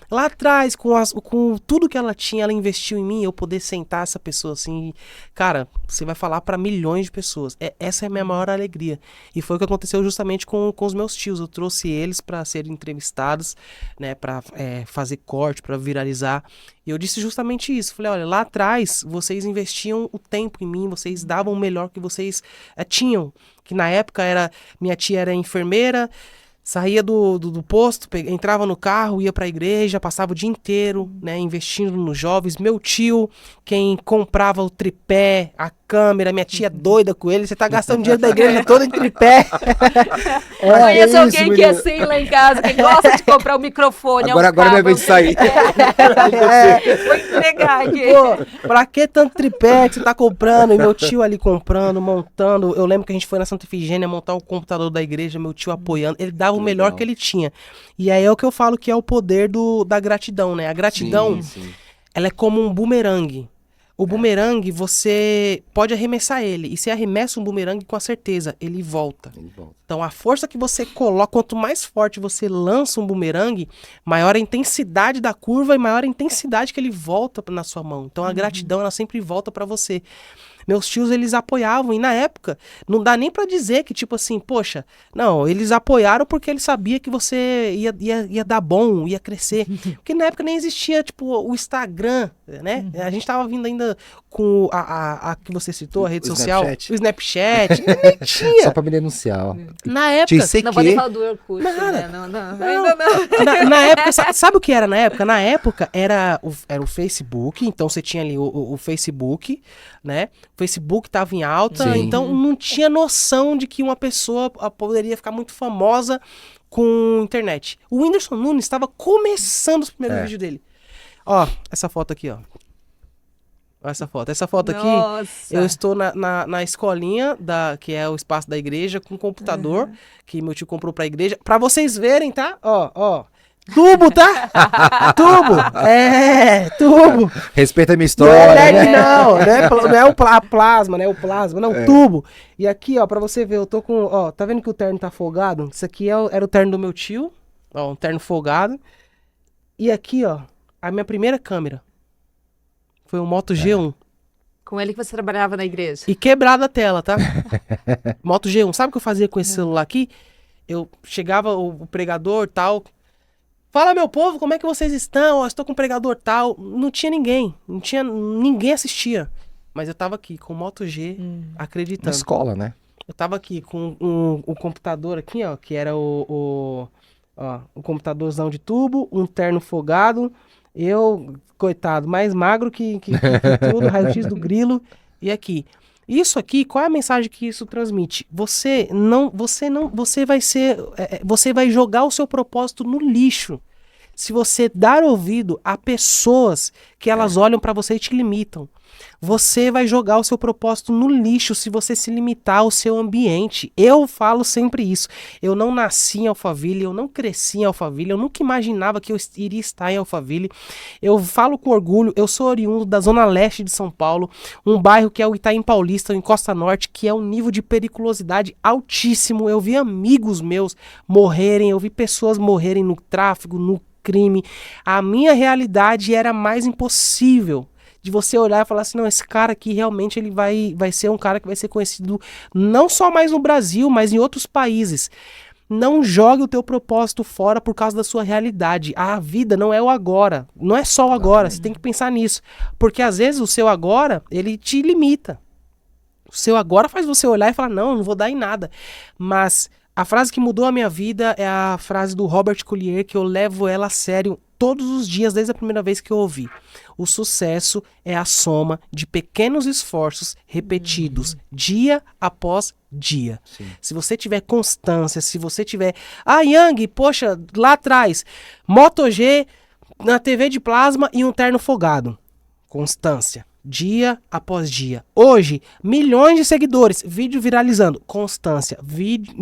lá atrás, com tudo que ela tinha, ela investiu em mim, eu poder sentar essa pessoa assim, cara, você vai falar para milhões de pessoas. Essa é a minha maior alegria. E foi o que aconteceu justamente com os meus tios. Eu trouxe eles para serem entrevistados, né, para fazer corte, para viralizar. E eu disse justamente isso. Falei, olha, lá atrás vocês investiam o tempo em mim, vocês davam o melhor que vocês tinham. Que na época minha tia era enfermeira, saía do posto, entrava no carro, ia para a igreja, passava o dia inteiro, né, investindo nos jovens. Meu tio, quem comprava o tripé, a câmera, minha tia doida com ele. Você tá gastando dinheiro da igreja toda em tripé.
Conheço alguém que é assim lá em casa, que gosta de comprar o microfone.
Agora minha vez de sair.
Vou entregar aqui.
Pô, pra que tanto tripé que você tá comprando? E meu tio ali comprando, montando. Eu lembro que a gente foi na Santa Efigênia montar o computador da igreja, meu tio apoiando. Ele dava o melhor que ele tinha. E aí é o que eu falo que é o poder da gratidão, né? A gratidão, ela é como um bumerangue. O bumerangue, você pode arremessar ele. E você arremessa um bumerangue com a certeza, ele volta. Então, a força que você coloca, quanto mais forte você lança um bumerangue, maior a intensidade da curva e maior a intensidade que ele volta na sua mão. Então, a gratidão, ela sempre volta para você. Meus tios, eles apoiavam, e na época, não dá nem pra dizer que, tipo assim, poxa, não, eles apoiaram porque eles sabiam que você ia dar bom, ia crescer. Porque na época nem existia, tipo, o Instagram, né? A gente tava vindo ainda com a que você citou, a rede social, o Snapchat, nem tinha.
Só pra me denunciar, ó.
Na época...
Não pode falar do Orkut, né? Não.
Na época, sabe o que era na época? Na época era o Facebook, então você tinha ali o Facebook, né? O Facebook tava em alta, então não tinha noção de que uma pessoa poderia ficar muito famosa com internet. O Whindersson Nunes estava começando os primeiros vídeos dele. Ó, essa foto aqui, ó. Olha essa foto. Essa foto aqui, eu estou na escolinha, que é o espaço da igreja, com um computador que meu tio comprou pra igreja. Pra vocês verem, tá? Ó. Tubo, tá? Tubo! Tubo!
Respeita a minha história,
não é o plasma, né? O plasma, não, tubo. E aqui, ó, pra você ver, eu tô com, ó, tá vendo que o terno tá folgado? Isso aqui era o terno do meu tio, ó, um terno folgado. E aqui, ó, a minha primeira câmera foi um Moto G1.
Com ele que você trabalhava na igreja.
E quebrada a tela, tá? Moto G1. Sabe o que eu fazia com esse celular aqui? Eu chegava, o pregador, tal... Fala, meu povo, como é que vocês estão? Estou com um pregador tal. Não tinha ninguém. Ninguém assistia. Mas eu tava aqui com o Moto G, acreditando.
Na escola, né?
Eu tava aqui com um computador aqui, ó, que era o computadorzão de tubo, um terno folgado. Eu, coitado, mais magro que tudo, raio-x do grilo. E aqui. Isso aqui, qual é a mensagem que isso transmite? Você vai jogar o seu propósito no lixo se você dar ouvido a pessoas que elas olham pra você e te limitam. Você vai jogar o seu propósito no lixo se você se limitar ao seu ambiente. Eu falo sempre isso. Eu não nasci em Alphaville, eu não cresci em Alphaville, eu nunca imaginava que eu iria estar em Alphaville. Eu falo com orgulho, eu sou oriundo da Zona Leste de São Paulo, um bairro que é o Itaim Paulista, em Costa Norte, que é um nível de periculosidade altíssimo. Eu vi amigos meus morrerem, eu vi pessoas morrerem no tráfico, no crime. A minha realidade era mais impossível de você olhar e falar assim, não, esse cara aqui realmente ele vai ser um cara que vai ser conhecido não só mais no Brasil, mas em outros países. Não jogue o teu propósito fora por causa da sua realidade. A vida não é o agora. Não é só o agora. Você tem que pensar nisso. Porque às vezes o seu agora, ele te limita. O seu agora faz você olhar e falar, não vou dar em nada. Mas a frase que mudou a minha vida é a frase do Robert Collier, que eu levo ela a sério todos os dias, desde a primeira vez que eu ouvi. O sucesso é a soma de pequenos esforços repetidos, dia após dia. Sim. Se você tiver constância, se você tiver... Yang, poxa, lá atrás, Moto G na TV de plasma e um terno folgado. Constância. Dia após dia. Hoje, milhões de seguidores, vídeo viralizando. Constância,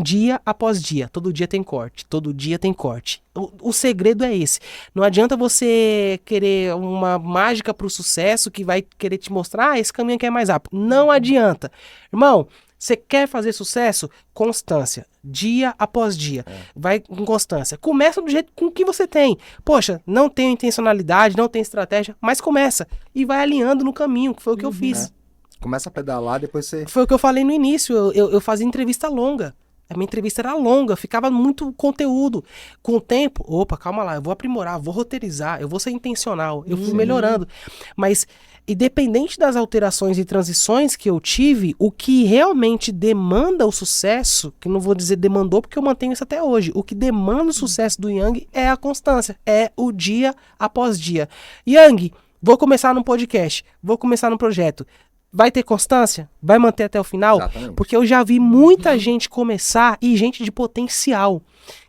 dia após dia. Todo dia tem corte, todo dia tem corte. O segredo é esse. Não adianta você querer uma mágica pro sucesso que vai querer te mostrar, esse caminho aqui é mais rápido. Não adianta. Irmão, você quer fazer sucesso? Constância. Dia após dia. Vai com constância. Começa do jeito com que você tem. Poxa, não tem intencionalidade, não tem estratégia, mas começa. E vai alinhando no caminho, que foi o que eu fiz.
Começa a pedalar, depois você...
Foi o que eu falei no início. Eu fazia entrevista longa. A minha entrevista era longa, ficava muito conteúdo. Com o tempo, opa, calma lá, eu vou aprimorar, vou roteirizar, eu vou ser intencional. Eu fui melhorando. Mas... independente das alterações e transições que eu tive, o que realmente demanda o sucesso, que não vou dizer demandou porque eu mantenho isso até hoje, o que demanda o sucesso do Yang é a constância, é o dia após dia. Yang, vou começar num podcast, vou começar num projeto. Vai ter constância? Vai manter até o final?
Exatamente.
Porque eu já vi muita gente começar e gente de potencial.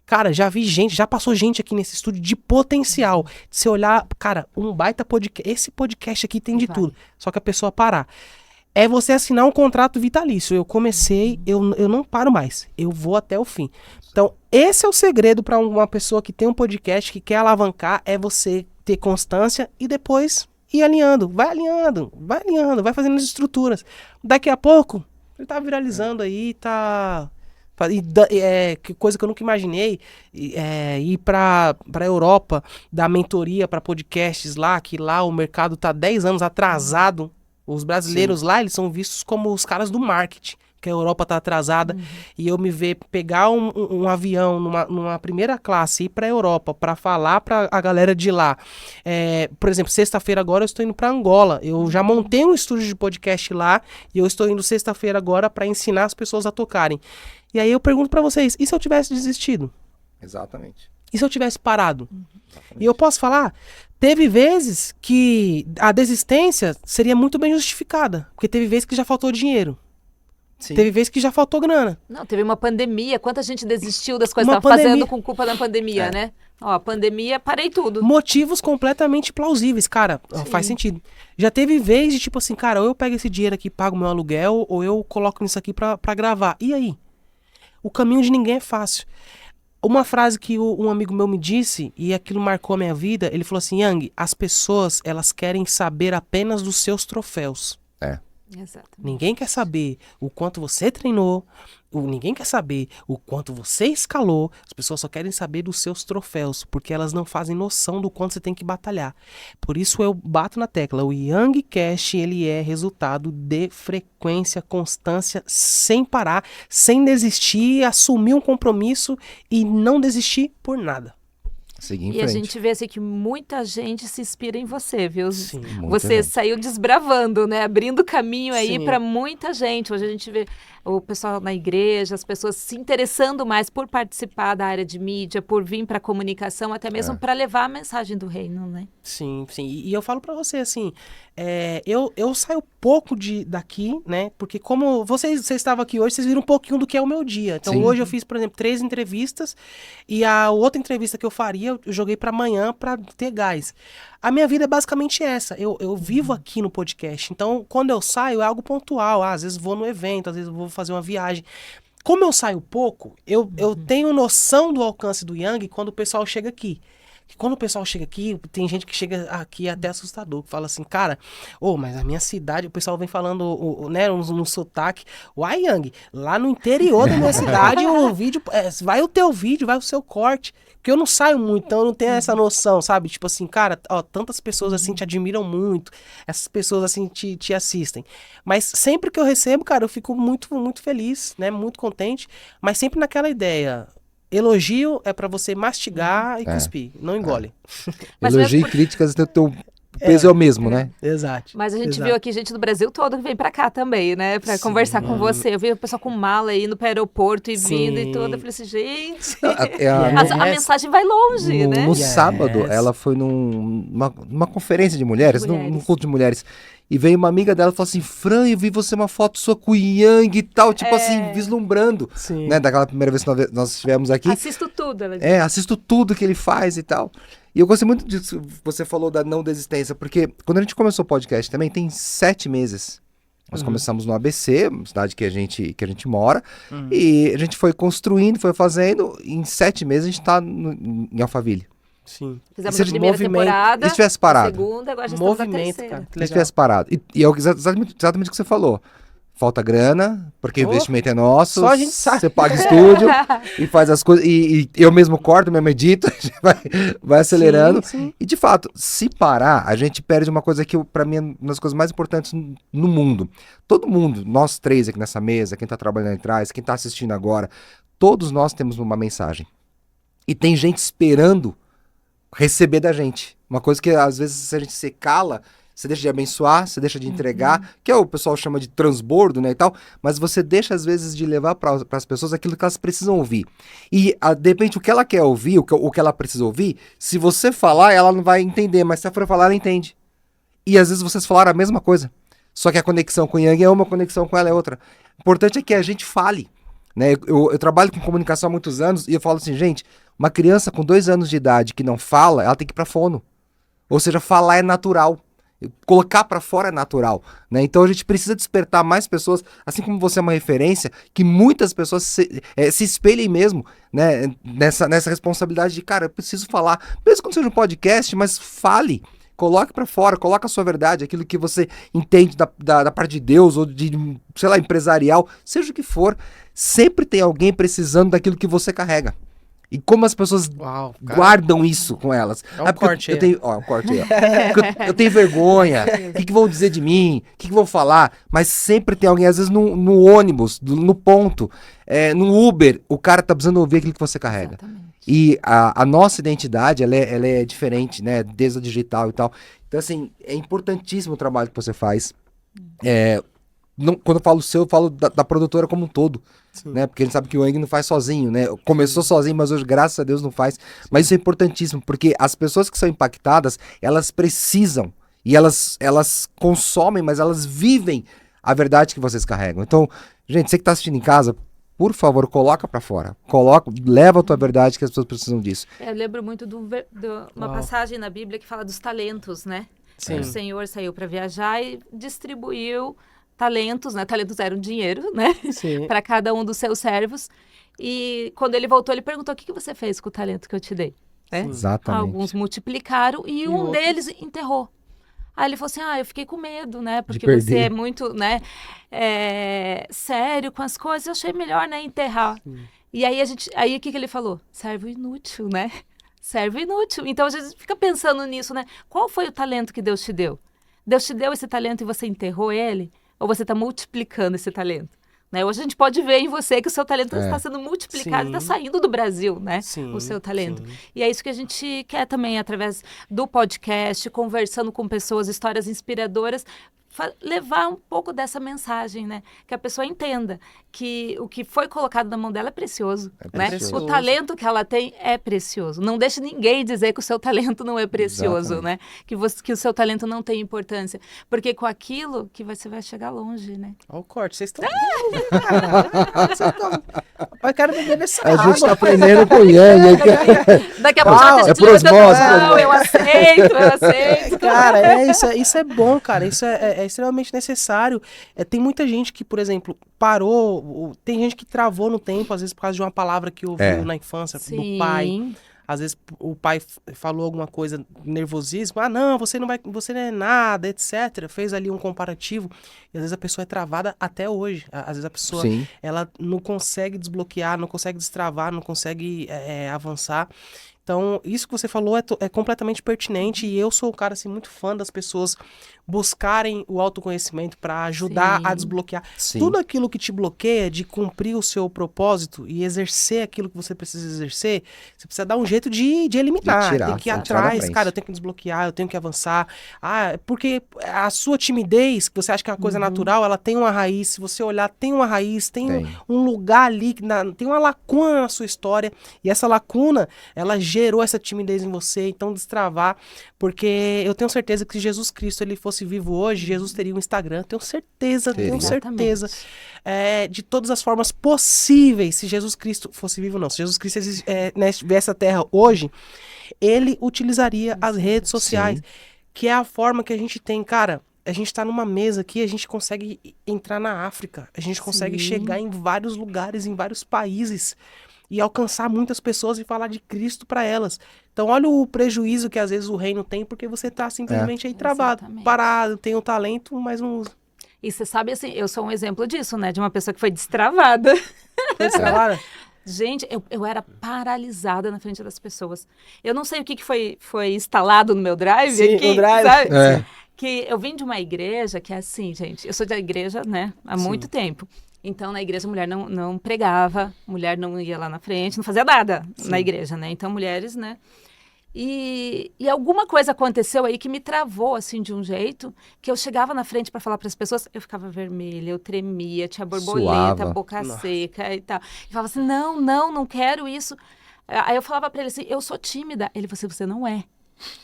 Cara, já vi gente, já passou gente aqui nesse estúdio de potencial. Se olhar, cara, um baita podcast, esse podcast aqui tem de tudo. Só que a pessoa parar. É você assinar um contrato vitalício. Eu comecei, eu não paro mais. Eu vou até o fim. Então, esse é o segredo para uma pessoa que tem um podcast, que quer alavancar, é você ter constância e depois ir alinhando. Vai fazendo as estruturas. Daqui a pouco, ele tá viralizando aí, tá... que coisa que eu nunca imaginei, ir para a Europa, dar mentoria para podcasts lá, que lá o mercado tá 10 anos atrasado. Os brasileiros lá, eles são vistos como os caras do marketing, que a Europa tá atrasada. E eu me ver pegar um avião numa primeira classe e ir para a Europa para falar para a galera de lá. Por exemplo, sexta-feira agora eu estou indo para Angola. Eu já montei um estúdio de podcast lá e eu estou indo sexta-feira agora para ensinar as pessoas a tocarem. E aí eu pergunto pra vocês, e se eu tivesse desistido?
Exatamente.
E se eu tivesse parado? Exatamente. E eu posso falar, teve vezes que a desistência seria muito bem justificada, porque teve vezes que já faltou dinheiro. Sim. Teve vezes que já faltou grana.
Não, teve uma pandemia, quanta gente desistiu das coisas que estava fazendo com culpa da pandemia, né? Ó, a pandemia, parei tudo.
Motivos completamente plausíveis, cara, faz sentido. Já teve vez de tipo assim, cara, ou eu pego esse dinheiro aqui e pago meu aluguel, ou eu coloco nisso aqui pra gravar. E aí? O caminho de ninguém é fácil. Uma frase que um amigo meu me disse, e aquilo marcou a minha vida, ele falou assim, Yang, as pessoas, elas querem saber apenas dos seus troféus.
Exatamente.
Ninguém quer saber o quanto você treinou, ninguém quer saber o quanto você escalou, as pessoas só querem saber dos seus troféus, porque elas não fazem noção do quanto você tem que batalhar. Por isso eu bato na tecla, o Yang Cash, ele é resultado de frequência, constância, sem parar, sem desistir, assumir um compromisso e não desistir por nada.
Seguir em
frente.
E
a gente vê assim que muita gente se inspira em você, viu?
Sim,
você saiu desbravando, né? Abrindo caminho aí para muita gente. Hoje a gente vê o pessoal na igreja, as pessoas se interessando mais por participar da área de mídia, por vir para a comunicação, até mesmo para levar a mensagem do reino, né?
Sim. E eu falo para você, assim, eu saio pouco daqui, né? Porque como vocês estavam aqui hoje, vocês viram um pouquinho do que é o meu dia. Então hoje eu fiz, por exemplo, 3 entrevistas e a outra entrevista que eu faria, eu joguei para amanhã para ter gás. A minha vida é basicamente essa. Eu vivo aqui no podcast. Então, quando eu saio, é algo pontual. Às vezes vou no evento, às vezes vou fazer uma viagem. Como eu saio pouco, eu tenho noção do alcance do Yang quando o pessoal chega aqui. que quando o pessoal chega aqui, tem gente que chega aqui até assustador, que fala assim, cara, mas a minha cidade, o pessoal vem falando, né, no sotaque, uai, Yang, lá no interior da minha cidade, o vídeo, vai o teu vídeo, vai o seu corte, porque eu não saio muito, então eu não tenho essa noção, sabe? Tipo assim, cara, tantas pessoas assim te admiram muito, essas pessoas assim te assistem. Mas sempre que eu recebo, cara, eu fico muito, muito feliz, né? Muito contente, mas sempre naquela ideia. Elogio é pra você mastigar e cuspir, não engole.
Elogio e críticas teu peso é o mesmo, né?
Exato.
Mas a gente viu aqui gente do Brasil todo que vem pra cá também, né? Pra conversar com você. Eu vi o pessoal com mala indo pro aeroporto e vindo e tudo. Eu falei assim, gente, a mensagem vai longe, né?
No sábado, ela foi numa conferência de mulheres, num culto de mulheres. E veio uma amiga dela e falou assim, Fran, eu vi você uma foto sua com o Yang e tal, tipo assim, vislumbrando. Né? Daquela primeira vez que nós estivemos aqui.
Assisto tudo, ela disse.
Assisto tudo que ele faz e tal. E eu gostei muito disso que você falou da não desistência, porque quando a gente começou o podcast também, tem 7 meses. Nós começamos no ABC, cidade que a gente mora, e a gente foi construindo, foi fazendo, e em 7 meses a gente tá em Alphaville.
Sim.
Fizemos a primeira temporada,
e se tivesse parado?
A segunda, agora já estamos na terceira.
Cara,
se tivesse parado. E é exatamente o que você falou. Falta grana, porque o investimento é nosso.
Só a gente sabe.
Você paga estúdio e faz as coisas. E eu mesmo corto, mesmo edito, a gente vai acelerando.
Sim.
E de fato, se parar, a gente perde uma coisa que pra mim é uma das coisas mais importantes no mundo. Todo mundo, nós 3 aqui nessa mesa, quem tá trabalhando atrás, quem tá assistindo agora, todos nós temos uma mensagem. E tem gente esperando receber da gente. Uma coisa que às vezes se a gente se cala, você deixa de abençoar, você deixa de entregar, que é o pessoal chama de transbordo, né, e tal, mas você deixa às vezes de levar para as pessoas aquilo que elas precisam ouvir. E de repente o que ela quer ouvir, o que ela precisa ouvir, se você falar, ela não vai entender, mas se ela for falar, ela entende. E às vezes vocês falaram a mesma coisa, só que a conexão com o Yang é uma, a conexão com ela é outra. O importante é que a gente fale, né? Eu trabalho com comunicação há muitos anos e eu falo assim, gente, uma criança com 2 anos de idade que não fala, ela tem que ir pra fono. Ou seja, falar é natural. Colocar pra fora é natural, né? Então a gente precisa despertar mais pessoas, assim como você é uma referência, que muitas pessoas se espelhem mesmo, né? Nessa responsabilidade de, cara, eu preciso falar, mesmo quando seja um podcast, mas fale, coloque pra fora, coloque a sua verdade, aquilo que você entende da parte de Deus ou de, sei lá, empresarial, seja o que for, sempre tem alguém precisando daquilo que você carrega. E como as pessoas guardam isso com elas.
É um corte aí.
Um corte aí, ó. Eu tenho vergonha. O que vão dizer de mim? O que vão falar? Mas sempre tem alguém, às vezes no ônibus, no ponto, no Uber, o cara tá precisando ouvir aquilo que você carrega. Exatamente. E a nossa identidade, ela é diferente, né? Desde a digital e tal. Então, assim, é importantíssimo o trabalho que você faz. Quando eu falo eu falo da produtora como um todo, né? Porque a gente sabe que o Yang não faz sozinho, né? Começou sozinho, mas hoje, graças a Deus, não faz. Mas isso é importantíssimo, porque as pessoas que são impactadas, elas precisam, e elas consomem, mas elas vivem a verdade que vocês carregam. Então, gente, você que tá assistindo em casa, por favor, coloca pra fora. Leva a tua verdade, que as pessoas precisam disso.
Eu lembro muito de uma passagem na Bíblia que fala dos talentos, né?
Sim.
O Senhor saiu para viajar e distribuiu talentos, né? Talentos eram dinheiro, né? Para cada um dos seus servos. E quando ele voltou, ele perguntou: o que você fez com o talento que eu te dei? Né?
Exatamente.
Alguns multiplicaram e um deles enterrou. Aí ele falou assim: eu fiquei com medo, né? Porque você é muito, né? Sério com as coisas. Eu achei melhor, né? Enterrar. E aí o que ele falou? Servo inútil, né? Servo inútil. Então a gente fica pensando nisso, né? Qual foi o talento que Deus te deu? Deus te deu esse talento e você enterrou ele? Ou você está multiplicando esse talento? Né? Hoje a gente pode ver em você que o seu talento está sendo multiplicado, está saindo do Brasil, né? O seu talento. E é isso que a gente quer também, através do podcast, conversando com pessoas, histórias inspiradoras, levar um pouco dessa mensagem, né? Que a pessoa entenda que o que foi colocado na mão dela é precioso, né? O talento que ela tem é precioso. Não deixe ninguém dizer que o seu talento não é precioso, né? Que o seu talento não tem importância. Porque com aquilo que você vai chegar longe, né?
Olha o corte, vocês estão... Eu quero beber nessa
água. A gente tá aprendendo com o Yang.
Daqui a pouco
é por osmose.
Eu aceito.
Cara, isso é bom, cara. Isso é extremamente necessário. Tem muita gente que, por exemplo, parou, tem gente que travou no tempo, às vezes por causa de uma palavra que ouviu na infância, do pai. às vezes o pai falou alguma coisa, nervosismo, não, você não é nada, etc. Fez ali um comparativo, e às vezes a pessoa é travada até hoje. Às vezes a pessoa, ela não consegue desbloquear, não consegue destravar, não consegue avançar. Então, isso que você falou é completamente pertinente, e eu sou um cara, assim, muito fã das pessoas buscarem o autoconhecimento para ajudar a desbloquear. Tudo aquilo que te bloqueia de cumprir o seu propósito e exercer aquilo que você precisa exercer, você precisa dar um jeito de eliminar.
Tirar,
tem que ir atrás, cara, eu tenho que desbloquear, eu tenho que avançar. Porque a sua timidez, que você acha que é uma coisa natural, ela tem uma raiz. Se você olhar, tem uma raiz, tem um lugar ali, tem uma lacuna na sua história, e essa lacuna, ela gerou essa timidez em você. Então, destravar, porque eu tenho certeza que se Jesus Cristo ele fosse vivo hoje, Jesus teria um Instagram, tenho certeza de todas as formas possíveis. Se Jesus Cristo fosse vivo, não, se Jesus Cristo estivesse na Terra hoje, ele utilizaria as redes sociais, que é a forma que a gente tem, cara. A gente tá numa mesa aqui, a gente consegue entrar na África, a gente consegue chegar em vários lugares, em vários países, e alcançar muitas pessoas e falar de Cristo para elas. Então, olha o prejuízo que às vezes o reino tem, porque você tá simplesmente aí travado, parado, tem um talento, mas não usa.
E você sabe, assim, eu sou um exemplo disso, né? De uma pessoa que foi destravada.
Foi destravada?
Gente, eu era paralisada na frente das pessoas. Eu não sei o que foi instalado no meu drive aqui,
no drive.
Sabe? Que eu vim de uma igreja que é assim, gente, eu sou da igreja, né, há muito tempo. Então, na igreja, a mulher não pregava, mulher não ia lá na frente, não fazia nada na igreja, né? Então, mulheres, né? E alguma coisa aconteceu aí que me travou, assim, de um jeito, que eu chegava na frente para falar para as pessoas, eu ficava vermelha, eu tremia, tinha borboleta, boca seca e tal. E falava assim, não quero isso. Aí eu falava para ele assim, eu sou tímida. Ele falou assim, você não é.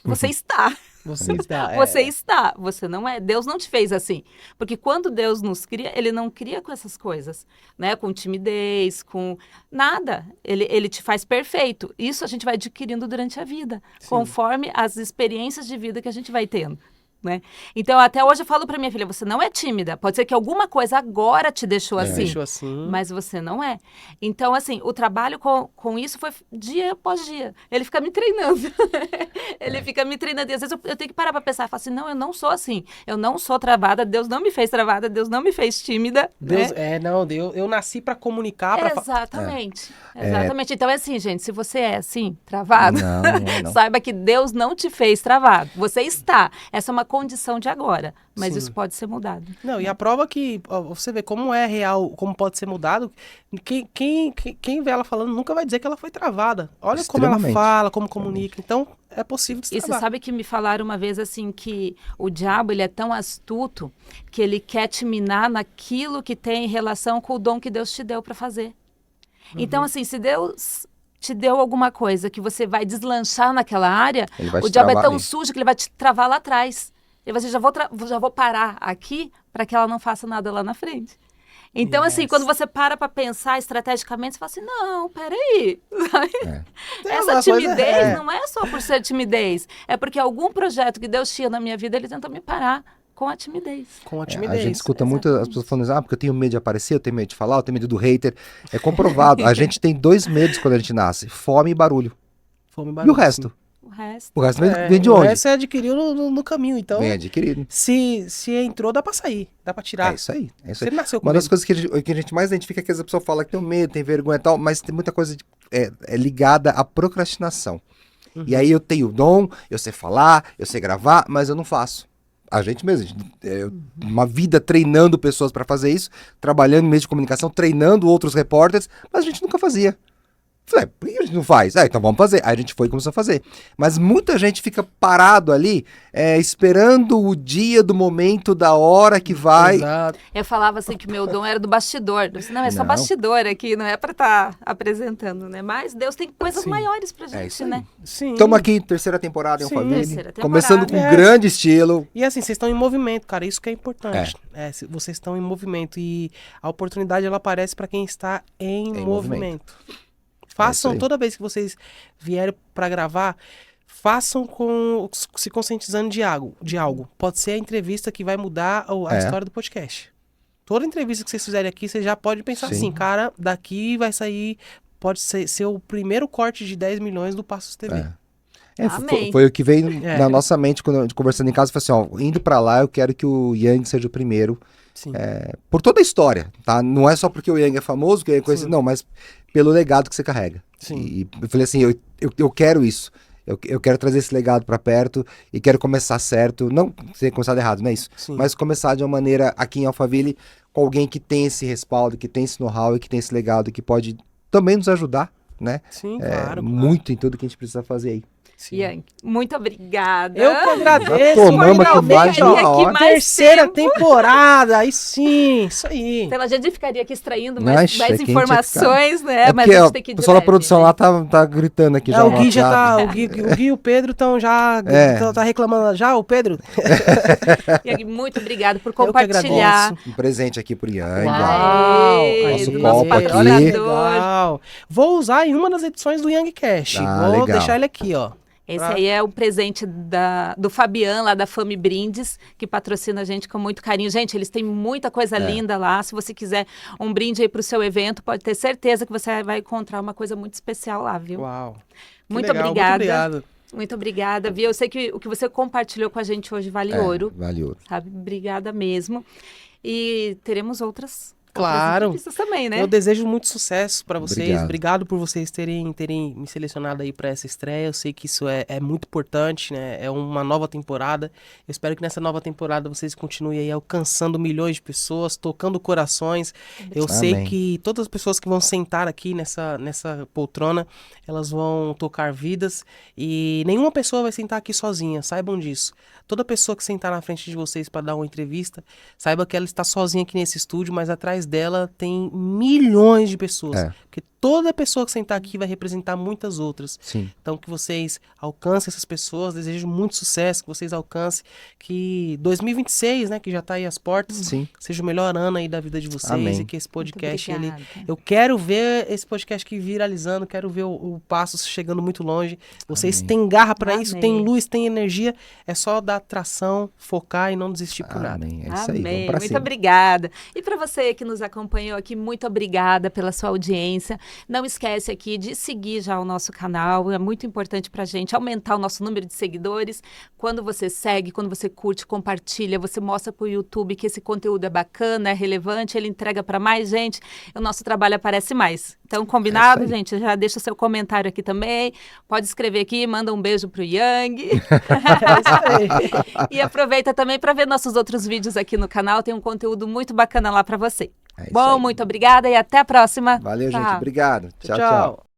Você está.
Você está.
Você está. Você não é. Deus não te fez assim. Porque quando Deus nos cria, ele não cria com essas coisas, né? Com timidez, com nada. Ele te faz perfeito. Isso a gente vai adquirindo durante a vida, conforme as experiências de vida que a gente vai tendo. Né? Então, até hoje eu falo pra minha filha, você não é tímida. Pode ser que alguma coisa agora te deixou assim, mas você não é. Então, assim, o trabalho com isso foi dia após dia. Ele fica me treinando. Ele fica me treinando. E às vezes eu tenho que parar pra pensar. Falar assim, não, eu não sou assim. Eu não sou travada. Deus não me fez travada. Deus não me fez tímida.
Deus, né? Eu nasci pra comunicar.
Exatamente. Exatamente. Então, é assim, gente, se você é assim, travado, não. Saiba que Deus não te fez travado. Você está. Essa é uma condição de agora, mas isso pode ser mudado.
Não, e a prova que você vê como é real, como pode ser mudado, quem vê ela falando nunca vai dizer que ela foi travada. Olha como ela fala, como comunica. Então, é possível destravar.
E você sabe que me falaram uma vez assim que o diabo, ele é tão astuto que ele quer te minar naquilo que tem relação com o dom que Deus te deu para fazer. Então, assim, se Deus te deu alguma coisa que você vai deslanchar naquela área, o diabo é tão sujo que ele vai te travar lá atrás. E você já vou parar aqui para que ela não faça nada lá na frente. Então, assim, quando você para pensar estrategicamente, você fala assim, não, peraí. Essa timidez não é só por ser timidez. É porque algum projeto que Deus tinha na minha vida, ele tentou me parar com a timidez.
A gente escuta muito as pessoas falando assim, porque eu tenho medo de aparecer, eu tenho medo de falar, eu tenho medo do hater. É comprovado. A gente tem 2 medos quando a gente nasce, fome e barulho. E o resto? O resto vem de onde? O resto
você adquiriu no caminho, então.
Vem adquirido.
Se entrou, dá pra sair, dá pra tirar.
É isso aí.
Você nasceu com
Uma das coisas que a gente mais identifica é que as pessoas falam que tem medo, tem vergonha e tal, mas tem muita coisa ligada à procrastinação. E aí eu tenho o dom, eu sei falar, eu sei gravar, mas eu não faço. A gente mesmo, uma vida treinando pessoas para fazer isso, trabalhando em meios de comunicação, treinando outros repórteres, mas a gente nunca fazia. Falei, por que a gente não faz? Então vamos fazer. Aí a gente foi e começou a fazer. Mas muita gente fica parado ali, esperando o dia do momento, da hora que vai.
Exato.
Eu falava assim que o meu dom era do bastidor. Eu disse, não, é só bastidor aqui, não é pra estar apresentando, né? Mas Deus tem coisas maiores pra gente, né?
Sim.
Estamos aqui, terceira temporada em Alphaville, começando com grande estilo.
E assim, vocês estão em movimento, cara, isso que é importante. Vocês estão em movimento e a oportunidade, ela aparece pra quem está em movimento. Façam, toda vez que vocês vierem para gravar, façam se conscientizando de algo. Pode ser a entrevista que vai mudar a história do podcast. Toda entrevista que vocês fizerem aqui, você já pode pensar assim, cara, daqui vai sair pode ser o primeiro corte de 10 milhões do Passos TV.
Foi o que veio na nossa mente quando conversando em casa, foi assim, ó, indo pra lá eu quero que o Yang seja o primeiro, por toda a história, tá? Não é só porque o Yang é famoso, que o Yang é conhecido, não, mas pelo legado que você carrega. Sim. E eu falei assim, eu quero isso, eu quero trazer esse legado pra perto e quero começar certo, não ter começado errado, não é isso, mas começar de uma maneira aqui em Alphaville com alguém que tem esse respaldo, que tem esse know-how e que tem esse legado, que pode também nos ajudar, né?
Sim, claro.
Muito em tudo que a gente precisa fazer aí.
Yang, muito obrigada.
Eu que agradeço.
Tomamos aqui mais de uma hora.
Terceira temporada, aí sim, isso aí.
Então a gente ficaria aqui extraindo mais informações, né?
Mas a gente tem que ir. O pessoal da produção lá tá gritando aqui já.
O Gui já tá. O Gui e o Pedro estão já. Tá reclamando já, o Pedro.
Yang, muito obrigada por compartilhar.
Um presente aqui pro Yang.
Nosso patrocinador.
Legal. Vou usar em uma das edições do Yang Cash. Vou deixar ele aqui, ó.
Esse aí é o presente do Fabian, lá da Fame Brindes, que patrocina a gente com muito carinho. Gente, eles têm muita coisa linda lá. Se você quiser um brinde aí pro seu evento, pode ter certeza que você vai encontrar uma coisa muito especial lá, viu?
Uau.
Muito obrigada. Muito obrigada, viu? Eu sei que o que você compartilhou com a gente hoje vale ouro.
Vale ouro.
Sabe? Obrigada mesmo. E teremos outras
entrevistas
também, né?
Eu desejo muito sucesso para vocês. Obrigado por vocês terem me selecionado aí para essa estreia. Eu sei que isso é muito importante, né? É uma nova temporada. Eu espero que nessa nova temporada vocês continuem aí alcançando milhões de pessoas, tocando corações. Eu sei que todas as pessoas que vão sentar aqui nessa poltrona, elas vão tocar vidas e nenhuma pessoa vai sentar aqui sozinha, saibam disso. Toda pessoa que sentar na frente de vocês para dar uma entrevista, saiba que ela está sozinha aqui nesse estúdio, mas atrás dela tem milhões de pessoas. Porque toda pessoa que sentar aqui vai representar muitas outras.
Sim.
Então que vocês alcancem essas pessoas, desejo muito sucesso, que vocês alcancem, que 2026, né, que já está aí às portas, seja o melhor ano aí da vida de vocês. E que esse podcast, eu quero ver esse podcast aqui viralizando, quero ver o Passos chegando muito longe. Vocês têm garra para isso, têm luz, têm energia, é só dar tração, focar e não desistir por nada.
É isso aí, vamos pra
muito
cima.
Obrigada. E para você que nos acompanhou aqui, muito obrigada pela sua audiência. Não esquece aqui de seguir já o nosso canal, é muito importante pra gente aumentar o nosso número de seguidores. Quando você segue, quando você curte, compartilha, você mostra pro YouTube que esse conteúdo é bacana, é relevante, ele entrega para mais gente, o nosso trabalho aparece mais. Então, combinado, gente? Já deixa o seu comentário aqui também, pode escrever aqui, manda um beijo pro Yang. E aproveita também para ver nossos outros vídeos aqui no canal, tem um conteúdo muito bacana lá para você. Bom, muito obrigada e até a próxima.
Valeu, gente. Obrigado. Tchau,
tchau.